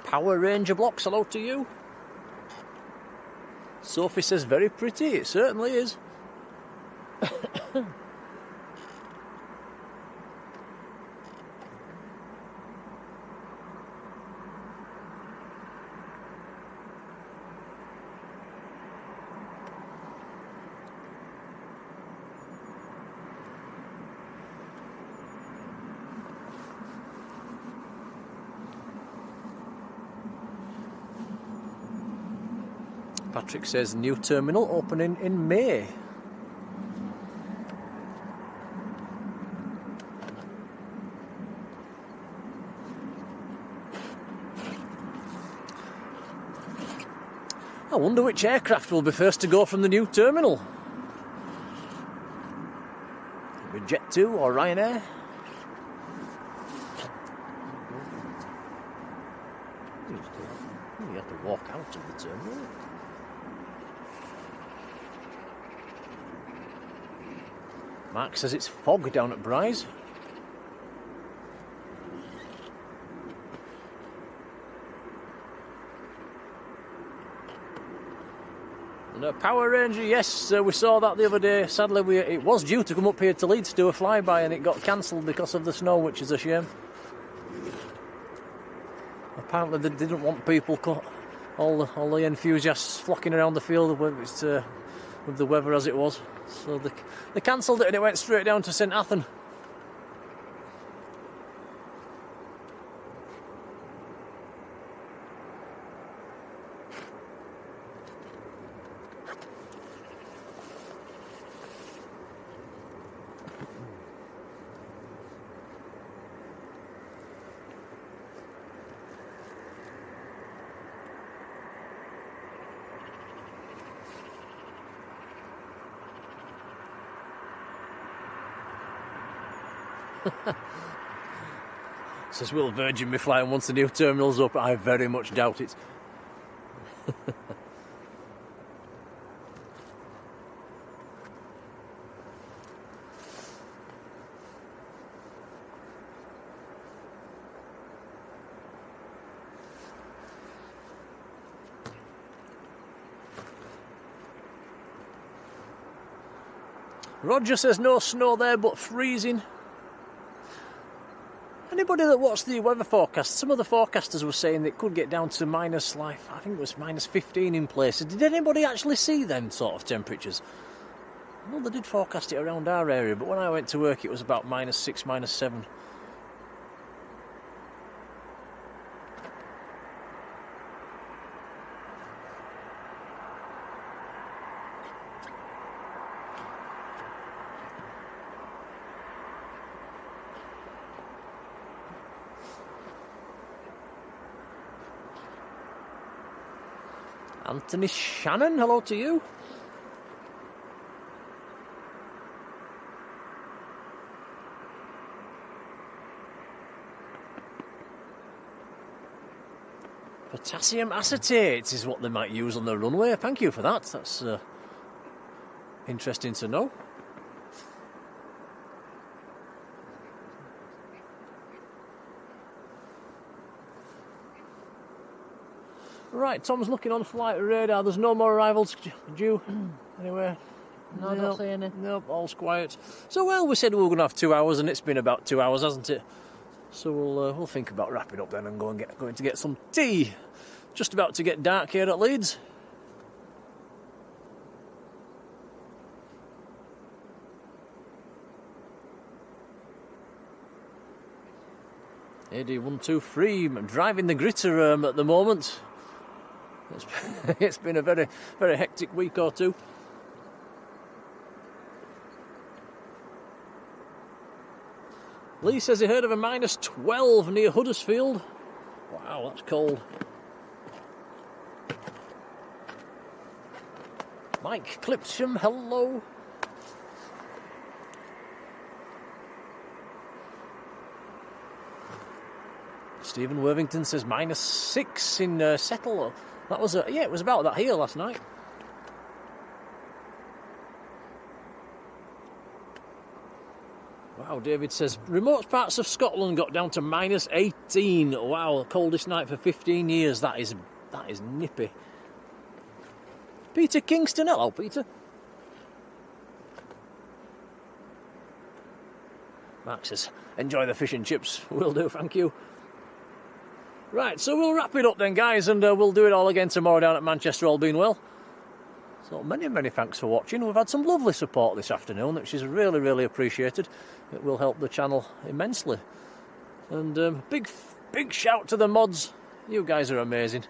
Speaker 1: Power Ranger blocks, hello to you. Sophie says very pretty, it certainly is. Patryk says new terminal opening in May. I wonder which aircraft will be first to go from the new terminal. Maybe Jet2 or Ryanair? You have to walk out of the terminal. Mark says it's fog down at Bryce. And Power Ranger, yes, we saw that the other day. Sadly, it was due to come up here to Leeds to do a flyby, and it got cancelled because of the snow, which is a shame. Apparently, they didn't want people, all the enthusiasts flocking around the field with the weather as it was. So they cancelled it, and it went straight down to St Athan. Says, will Virgin be flying once the new terminal's up? I very much doubt it. Roger says no snow there but freezing. Anybody that watched the weather forecast, some of the forecasters were saying it could get down to minus, like, I think it was minus 15 in places. Did anybody actually see them sort of temperatures? Well, they did forecast it around our area, but when I went to work it was about minus 6, minus 7. Anthony Shannon, hello to you. Potassium acetate is what they might use on the runway. Thank you for that. That's interesting to know. Right, Tom's looking on flight radar. There's no more arrivals due anywhere.
Speaker 2: No, don't see any.
Speaker 1: Nope, all's quiet. So, well, we said we were going to have 2 hours, and it's been about 2 hours, hasn't it? So we'll think about wrapping up then and going to get some tea. Just about to get dark here at Leeds. AD123 driving the gritter at the moment. It's been a very, very hectic week or two. Lee says he heard of a -12 near Huddersfield. Wow, that's cold. Mike Clipsham, hello. Stephen Worthington says -6 in Settle. That was yeah, it was about that here last night. Wow, David says remote parts of Scotland got down to -18. Wow, coldest night for 15 years. That is nippy. Peter Kingston, hello Peter. Mark says enjoy the fish and chips. Will do, thank you. Right, so we'll wrap it up then, guys, and we'll do it all again tomorrow down at Manchester, all being well. So many thanks for watching. We've had some lovely support this afternoon, which is really, really appreciated. It will help the channel immensely. And big shout to the mods. You guys are amazing.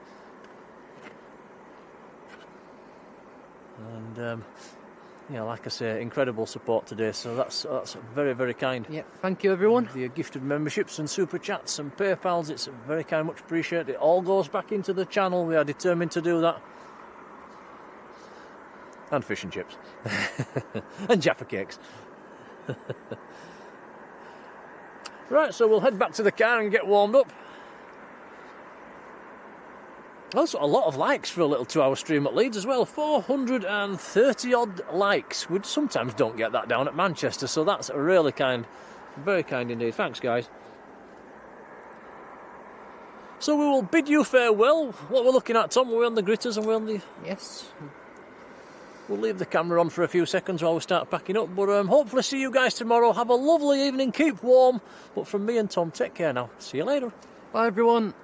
Speaker 1: And yeah, like I say, incredible support today. So that's very, very kind.
Speaker 2: Yeah, thank you everyone.
Speaker 1: The gifted memberships and super chats and PayPals, it's very kind, much appreciated. It all goes back into the channel. We are determined to do that. And fish and chips. And Jaffa cakes. Right, so we'll head back to the car and get warmed up. Also, a lot of likes for a little 2-hour stream at Leeds as well. 430 odd likes. We sometimes don't get that down at Manchester, so that's really kind. Very kind indeed. Thanks, guys. So we will bid you farewell. What we're looking at, Tom, we're on the gritters and we're on the...
Speaker 2: Yes.
Speaker 1: We'll leave the camera on for a few seconds while we start packing up. But hopefully see you guys tomorrow. Have a lovely evening. Keep warm. But from me and Tom, take care now. See you later.
Speaker 2: Bye, everyone.